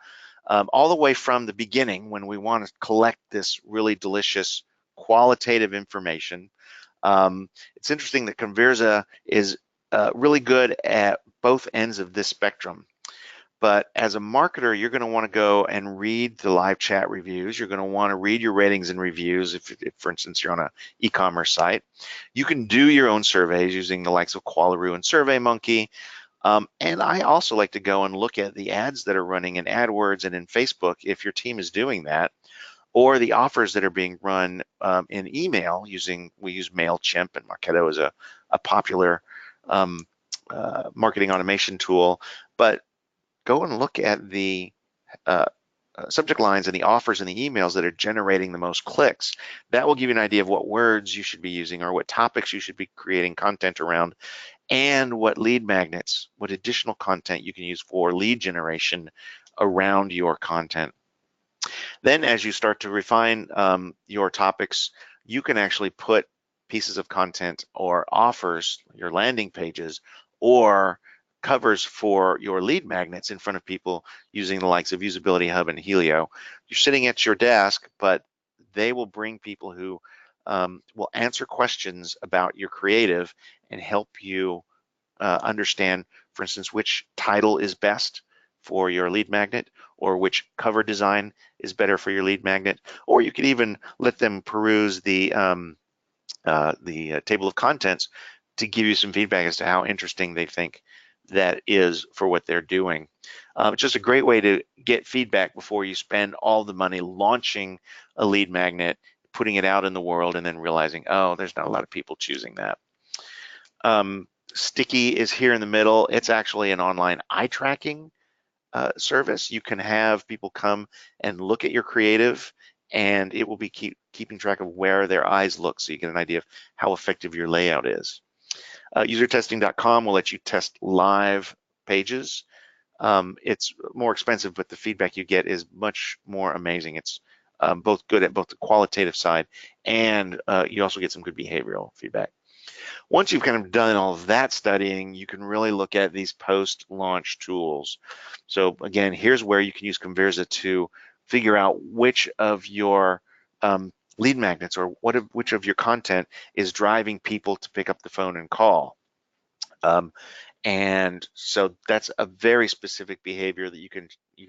all the way from the beginning when we want to collect this really delicious qualitative information. It's interesting that Conversa is really good at both ends of this spectrum. But as a marketer, you're going to want to go and read the live chat reviews. You're going to want to read your ratings and reviews if for instance, you're on an e-commerce site. You can do your own surveys using the likes of Qualaroo and SurveyMonkey. And I also like to go and look at the ads that are running in AdWords and in Facebook if your team is doing that, or the offers that are being run in email we use MailChimp, and Marketo is a popular marketing automation tool. But go and look at the subject lines and the offers and the emails that are generating the most clicks. That will give you an idea of what words you should be using or what topics you should be creating content around, and what lead magnets, what additional content you can use for lead generation around your content. Then as you start to refine your topics, you can actually put pieces of content or offers, your landing pages, or covers for your lead magnets in front of people using the likes of Usability Hub and Helio. You're sitting at your desk, but they will bring people who will answer questions about your creative and help you understand, for instance, which title is best for your lead magnet, or which cover design is better for your lead magnet, or you could even let them peruse the table of contents to give you some feedback as to how interesting they think that is for what they're doing. It's just a great way to get feedback before you spend all the money launching a lead magnet, putting it out in the world, and then realizing, oh, there's not a lot of people choosing that. Sticky is here in the middle. It's actually an online eye tracking service. You can have people come and look at your creative, and it will be keeping track of where their eyes look, so you get an idea of how effective your layout is. Usertesting.com will let you test live pages. It's more expensive, but the feedback you get is much more amazing. It's both good at both the qualitative side, and you also get some good behavioral feedback. Once you've kind of done all of that studying, you can really look at these post-launch tools. So again, here's where you can use Conversa to figure out which of your lead magnets or which of your content is driving people to pick up the phone and call. And so that's a very specific behavior that you can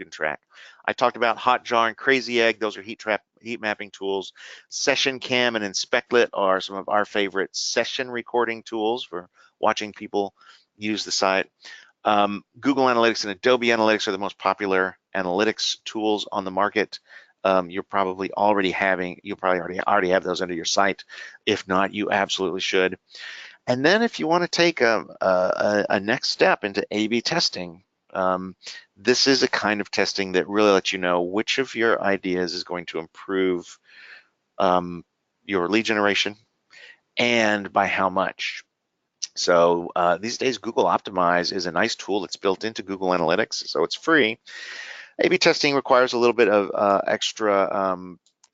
track. I talked about Hotjar and Crazy Egg. Those are heat mapping tools. Session Cam and Inspectlet are some of our favorite session recording tools for watching people use the site. Google Analytics and Adobe Analytics are the most popular analytics tools on the market. You're probably already having, you probably already have those under your site. If not, you absolutely should. And then if you want to take a next step into A/B testing, this is a kind of testing that really lets you know which of your ideas is going to improve your lead generation and by how much. So these days, Google Optimize is a nice tool that's built into Google Analytics, so it's free. A/B testing requires a little bit of extra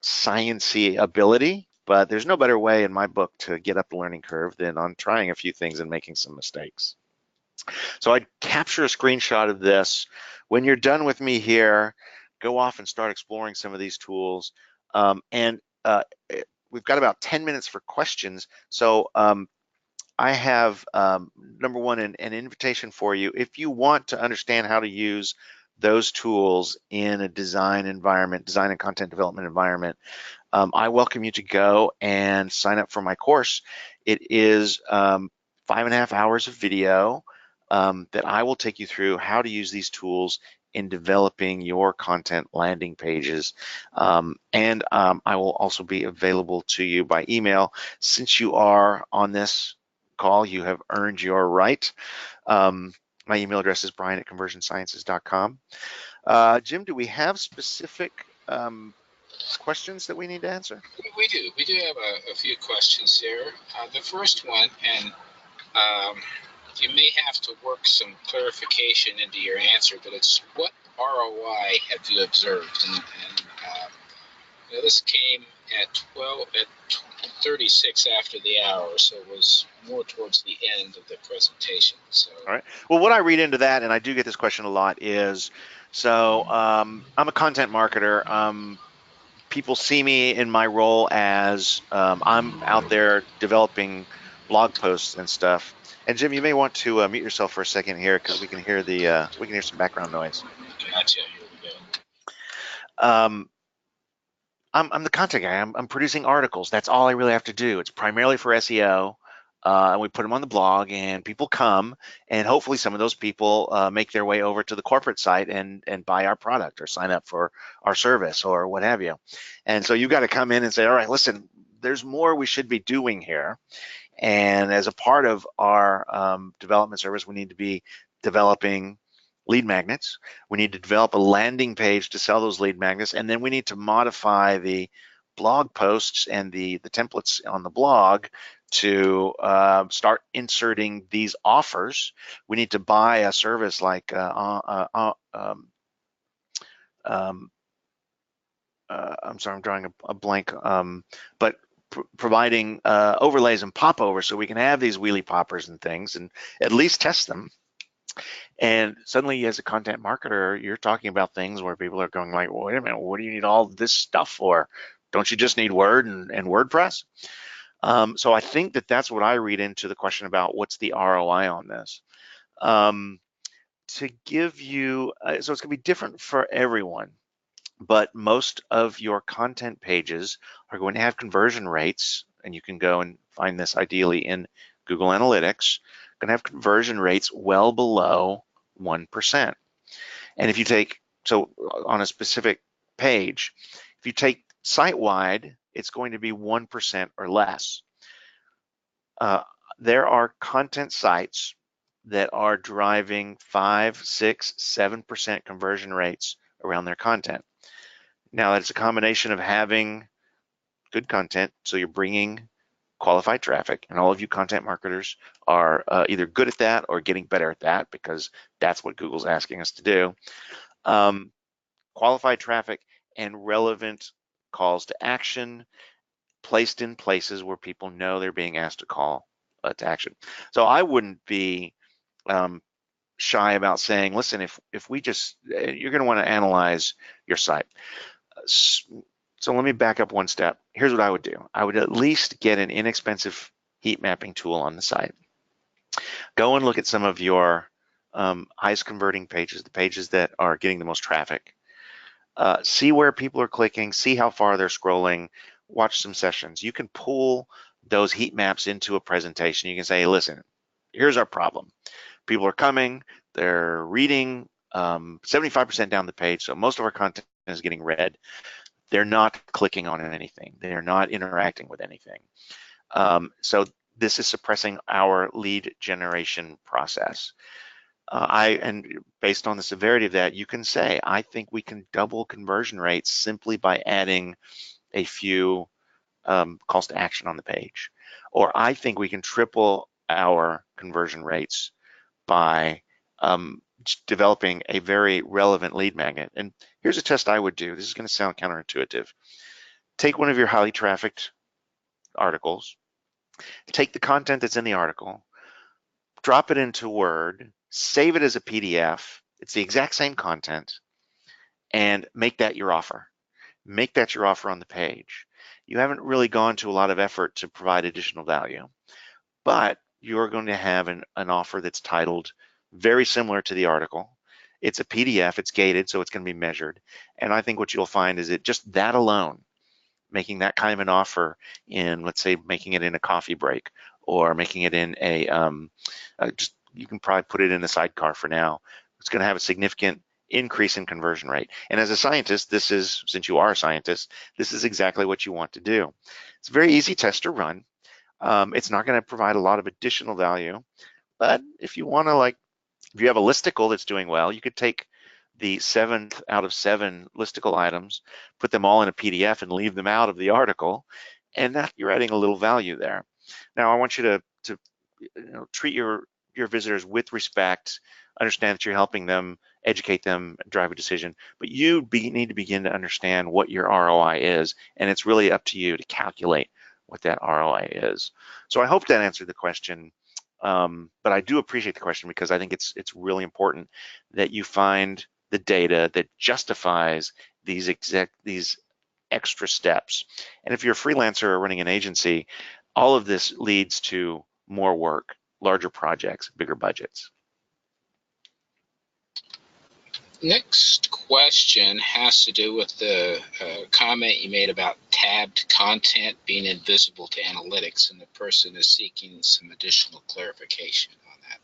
science-y ability, but there's no better way in my book to get up the learning curve than on trying a few things and making some mistakes. So I'd capture a screenshot of this. When you're done with me here, go off and start exploring some of these tools. We've got about 10 minutes for questions. So I have, number one, an invitation for you. If you want to understand how to use those tools in a design environment, design and content development environment, I welcome you to go and sign up for my course. It is 5.5 hours of video that I will take you through how to use these tools in developing your content landing pages. I will also be available to you by email. Since you are on this call, you have earned your right. My email address is brian@conversionsciences.com. Jim, do we have specific questions that we need to answer? We do. We do have a few questions here. The first one, and you may have to work some clarification into your answer, but it's what ROI have you observed? This came at 36 after the hour, so it was more towards the end of the presentation. So, all right. Well, what I read into that, and I do get this question a lot, is so I'm a content marketer. People see me in my role as I'm out there developing blog posts and stuff. And Jim, you may want to mute yourself for a second here because we can hear some background noise. gotcha. Here we go. I'm the content guy. I'm producing articles. That's all I really have to do. It's primarily for SEO. And we put them on the blog, and people come, and hopefully some of those people make their way over to the corporate site and buy our product or sign up for our service or what have you. And so you've got to come in and say, all right, listen, there's more we should be doing here. And as a part of our development service, we need to be developing lead magnets. We need to develop a landing page to sell those lead magnets, and then we need to modify the blog posts and the templates on the blog to start inserting these offers. We need to buy a service like I'm sorry, I'm drawing a blank, but providing overlays and popovers so we can have these wheelie poppers and things and at least test them. And suddenly, as a content marketer, you're talking about things where people are going like, well, wait a minute, what do you need all this stuff for? Don't you just need Word and WordPress? So I think that that's what I read into the question about what's the ROI on this. To give you, so it's gonna be different for everyone, but most of your content pages are going to have conversion rates, and you can go and find this ideally in Google Analytics, going to have conversion rates well below 1%. And if you take, so on a specific page, if you take site-wide, it's going to be 1% or less. There are content sites that are driving 5, 6, 7% conversion rates around their content. Now, it's a combination of having good content, so you're bringing qualified traffic, and all of you content marketers are either good at that or getting better at that because that's what Google's asking us to do. Qualified traffic and relevant calls to action placed in places where people know they're being asked to call to action. So I wouldn't be shy about saying, listen, if we just, you're going to want to analyze your site. So let me back up one step. Here's what I would do. I would at least get an inexpensive heat mapping tool on the site. Go and look at some of your highest converting pages, the pages that are getting the most traffic. See where people are clicking, see how far they're scrolling, watch some sessions. You can pull those heat maps into a presentation. You can say, hey, listen, here's our problem. People are coming, they're reading 75% down the page, so most of our content is getting read. They're not clicking on anything. They're not interacting with anything. So this is suppressing our lead generation process. And based on the severity of that, you can say, I think we can double conversion rates simply by adding a few calls to action on the page. Or I think we can triple our conversion rates by developing a very relevant lead magnet. And here's a test I would do. This is going to sound counterintuitive. Take one of your highly trafficked articles, take the content that's in the article, drop it into Word, save it as a PDF. It's the exact same content, and make that your offer. Make that your offer on the page. You haven't really gone to a lot of effort to provide additional value, but you're going to have an offer that's titled very similar to the article. It's a PDF, it's gated, so it's going to be measured. And I think what you'll find is that just that alone, making that kind of an offer in, let's say, making it in a coffee break, or making it in just, you can probably put it in a sidecar for now. It's going to have a significant increase in conversion rate. And as a scientist, this is, since you are a scientist, this is exactly what you want to do. It's a very easy test to run. It's not going to provide a lot of additional value, but if you want to, like, if you have a listicle that's doing well, you could take the 7th out of 7 listicle items, put them all in a PDF and leave them out of the article, and that you're adding a little value there. Now, I want you to treat your visitors with respect, understand that you're helping them, educate them, drive a decision, but you need to begin to understand what your ROI is, and it's really up to you to calculate what that ROI is. So I hope that answered the question. But I do appreciate the question, because I think it's really important that you find the data that justifies these extra steps. And if you're a freelancer or running an agency, all of this leads to more work, larger projects, bigger budgets. Next question has to do with the comment you made about tabbed content being invisible to analytics, and the person is seeking some additional clarification on that.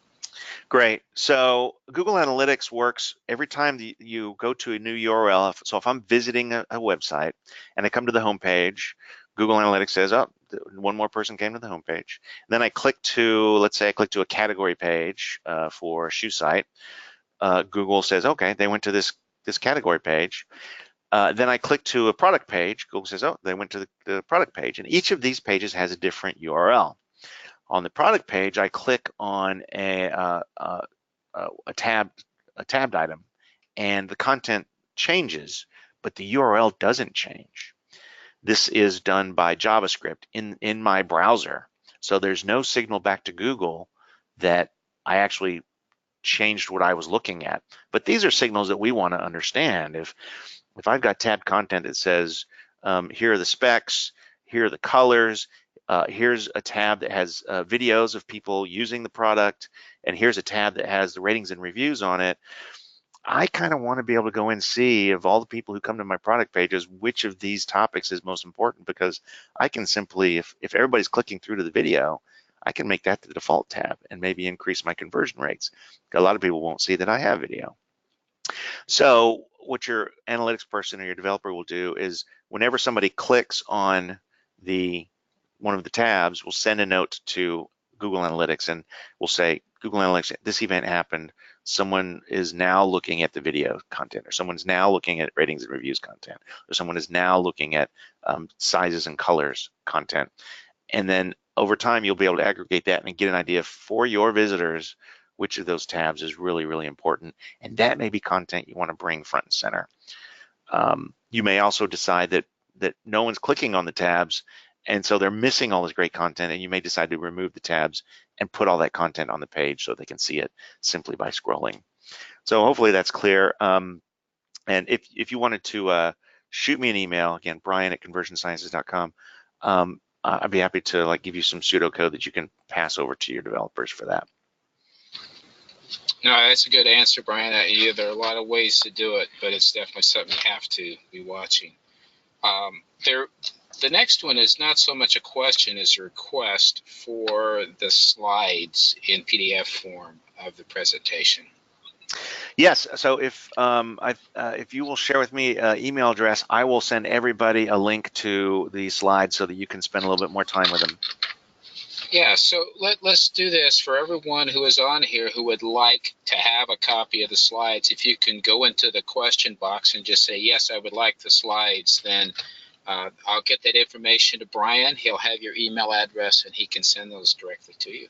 Great. So Google Analytics works every time you go to a new URL. So if I'm visiting a website and I come to the home page, Google Analytics says, oh, one more person came to the home page. And then I click to, let's say I click to a category page for a shoe site. Google says, okay, they went to this category page. Then I click to a product page. Google says, oh, they went to the product page. And each of these pages has a different URL. On the product page, I click on a tabbed item, and the content changes, but the URL doesn't change. This is done by JavaScript in my browser. So there's no signal back to Google that I actually changed what I was looking at. But these are signals that we want to understand. If I've got tabbed content that says, here are the specs, here are the colors, here's a tab that has videos of people using the product, and here's a tab that has the ratings and reviews on it, I kind of want to be able to go and see, of all the people who come to my product pages, which of these topics is most important, because I can simply, if everybody's clicking through to the video, I can make that the default tab and maybe increase my conversion rates. A lot of people won't see that I have video. So what your analytics person or your developer will do is, whenever somebody clicks on one of the tabs, we'll send a note to Google Analytics and we'll say, Google Analytics, this event happened. Someone is now looking at the video content, or someone's now looking at ratings and reviews content, or someone is now looking at sizes and colors content. And then over time, you'll be able to aggregate that and get an idea for your visitors which of those tabs is really, really important. And that may be content you want to bring front and center. You may also decide that no one's clicking on the tabs, and so they're missing all this great content, and you may decide to remove the tabs and put all that content on the page so they can see it simply by scrolling. So hopefully that's clear. And if you wanted to shoot me an email, again, brian@conversionsciences.com, I'd be happy to give you some pseudocode that you can pass over to your developers for that. No, that's a good answer, Brian. Yeah, there are a lot of ways to do it, but it's definitely something you have to be watching. The next one is not so much a question as a request for the slides in PDF form of the presentation. Yes. So if you will share with me email address, I will send everybody a link to the slides so that you can spend a little bit more time with them. Yeah, so let's do this for everyone who is on here who would like to have a copy of the slides. If you can go into the question box and just say, yes, I would like the slides, then I'll get that information to Brian. He'll have your email address and he can send those directly to you.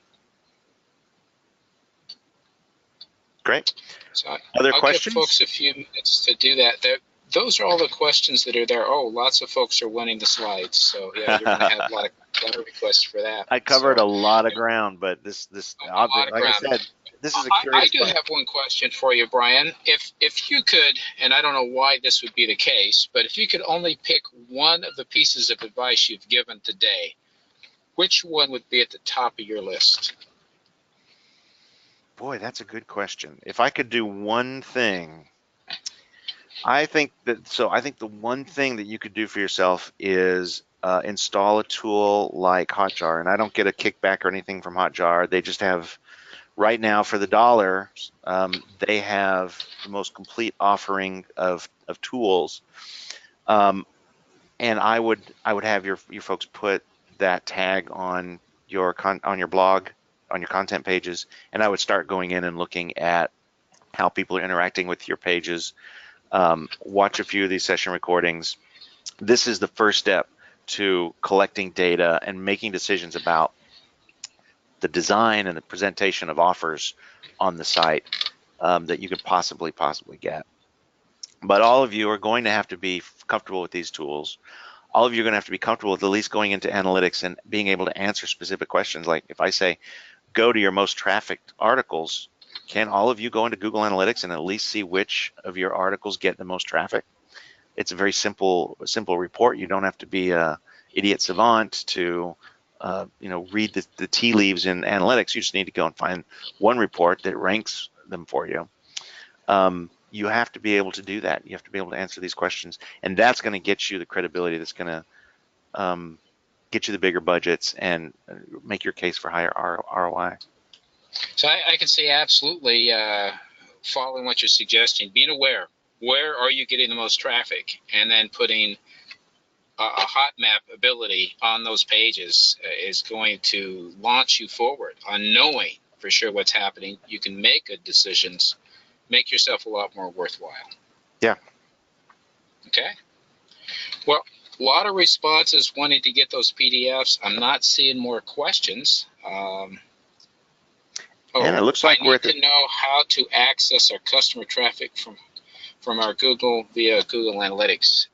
Great. So Other I'll give questions? folks a few minutes to do that. Those are all the questions that are there. Oh, lots of folks are wanting the slides. So yeah, you're going to have a lot of requests for that. I covered a lot of ground, but this A lot of like I ground. said, this is a I curious do bunch. have one question for you, Brian. If you could, and I don't know why this would be the case, but if you could only pick one of the pieces of advice you've given today, which one would be at the top of your list? Boy, that's a good question. If I could do one thing, I think the one thing that you could do for yourself is install a tool like Hotjar, and I don't get a kickback or anything from Hotjar. They just have right now for the dollar, they have the most complete offering of tools, and I would have your folks put that tag on your on your blog, on your content pages, and I would start going in and looking at how people are interacting with your pages. Watch a few of these session recordings. This is the first step to collecting data and making decisions about the design and the presentation of offers on the site that you could possibly get. But all of you are going to have to be comfortable with these tools. All of you are going to have to be comfortable with at least going into analytics and being able to answer specific questions. Like if I say, go to your most trafficked articles, can all of you go into Google Analytics and at least see which of your articles get the most traffic? It's a very simple report. You don't have to be a idiot savant to read the tea leaves in analytics. You just need to go and find one report that ranks them for you. You have to be able to do that. You have to be able to answer these questions, and that's going to get you the credibility. That's going to get you the bigger budgets and make your case for higher ROI. So I can say absolutely, following what you're suggesting, being aware, where are you getting the most traffic, and then putting a hot map ability on those pages is going to launch you forward on knowing for sure what's happening. You can make good decisions, make yourself a lot more worthwhile. Yeah. Okay. Well, a lot of responses wanting to get those PDFs. I'm not seeing more questions. And it looks like I need to know how to access our customer traffic from our Google via Google Analytics.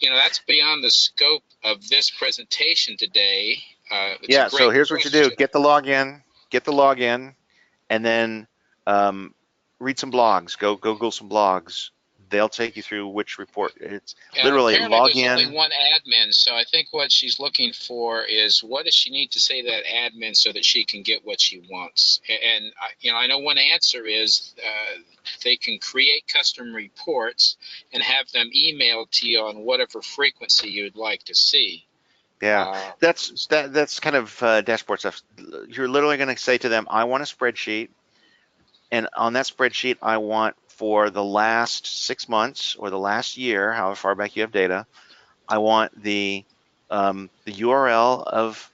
That's beyond the scope of this presentation today. Yeah, so here's what you do. Get the login, and then read some blogs. Go Google some blogs. They'll take you through which report. It's literally apparently log there's in. only one admin, so I think what she's looking for is what does she need to say to that admin so that she can get what she wants. And I know one answer is they can create custom reports and have them emailed to you on whatever frequency you'd like to see. Yeah, that's kind of dashboard stuff. You're literally going to say to them, I want a spreadsheet, and on that spreadsheet, I want for the last 6 months or the last year, however far back you have data, I want the URL of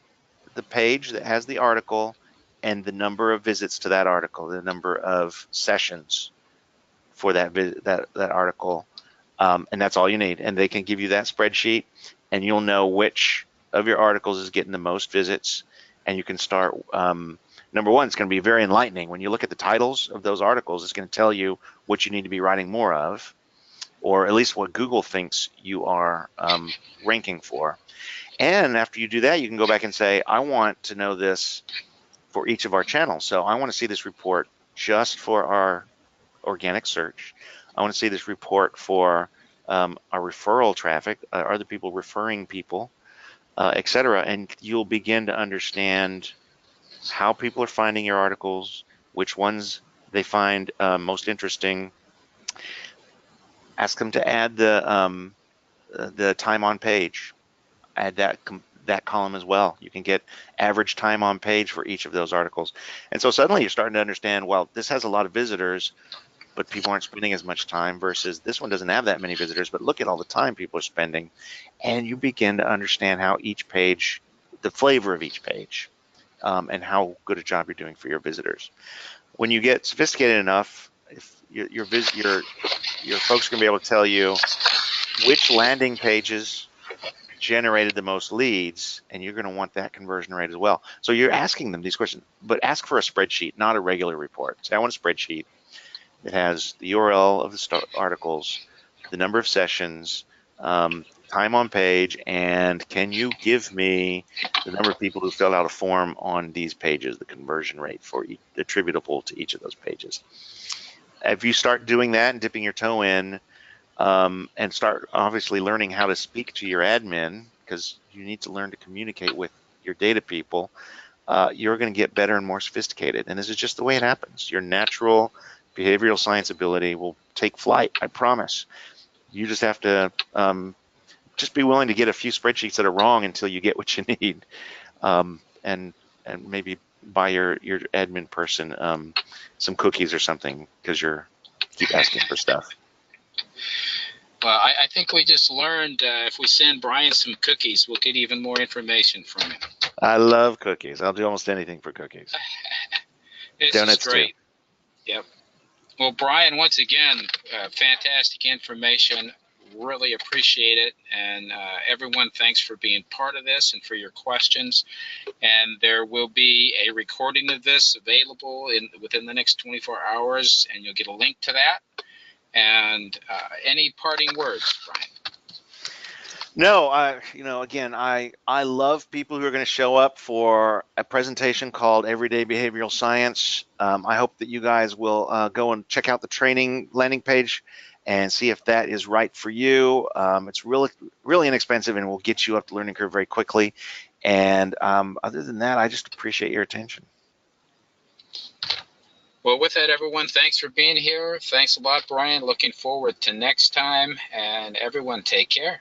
the page that has the article and the number of visits to that article, the number of sessions for that article, and that's all you need. And they can give you that spreadsheet, and you'll know which of your articles is getting the most visits, and you can start. Number one, it's going to be very enlightening. When you look at the titles of those articles, it's going to tell you what you need to be writing more of, or at least what Google thinks you are ranking for. And after you do that, you can go back and say, I want to know this for each of our channels. So I want to see this report just for our organic search. I want to see this report for our referral traffic, other people referring people, etc. And you'll begin to understand how people are finding your articles, which ones they find most interesting. Ask them to add the time on page. Add that that column as well. You can get average time on page for each of those articles. And so suddenly you're starting to understand, well, this has a lot of visitors, but people aren't spending as much time, versus this one doesn't have that many visitors, but look at all the time people are spending. And you begin to understand how each page, the flavor of each page, and how good a job you're doing for your visitors. When you get sophisticated enough, if your folks are going to be able to tell you which landing pages generated the most leads, and you're going to want that conversion rate as well. So you're asking them these questions, but ask for a spreadsheet, not a regular report. Say, I want a spreadsheet that has the URL of the articles, the number of sessions, time on page, and can you give me the number of people who filled out a form on these pages, the conversion rate for each, attributable to each of those pages. If you start doing that and dipping your toe in, and start obviously learning how to speak to your admin, because you need to learn to communicate with your data people, you're going to get better and more sophisticated. And this is just the way it happens. Your natural behavioral science ability will take flight, I promise. You just have to just be willing to get a few spreadsheets that are wrong until you get what you need, and maybe buy your admin person some cookies or something, because you keep asking for stuff. Well, I think we just learned if we send Brian some cookies, we'll get even more information from him. I love cookies. I'll do almost anything for cookies. This Donuts is great. too. Yep. Well, Brian, once again, fantastic information. Really appreciate it. And everyone, thanks for being part of this and for your questions. And there will be a recording of this available within the next 24 hours, and you'll get a link to that. And any parting words, Brian? No, again, I love people who are going to show up for a presentation called Everyday Behavioral Science. I hope that you guys will go and check out the training landing page and see if that is right for you. It's really inexpensive and will get you up the learning curve very quickly. And other than that, I just appreciate your attention. Well, with that, everyone, thanks for being here. Thanks a lot, Brian. Looking forward to next time. And everyone, take care.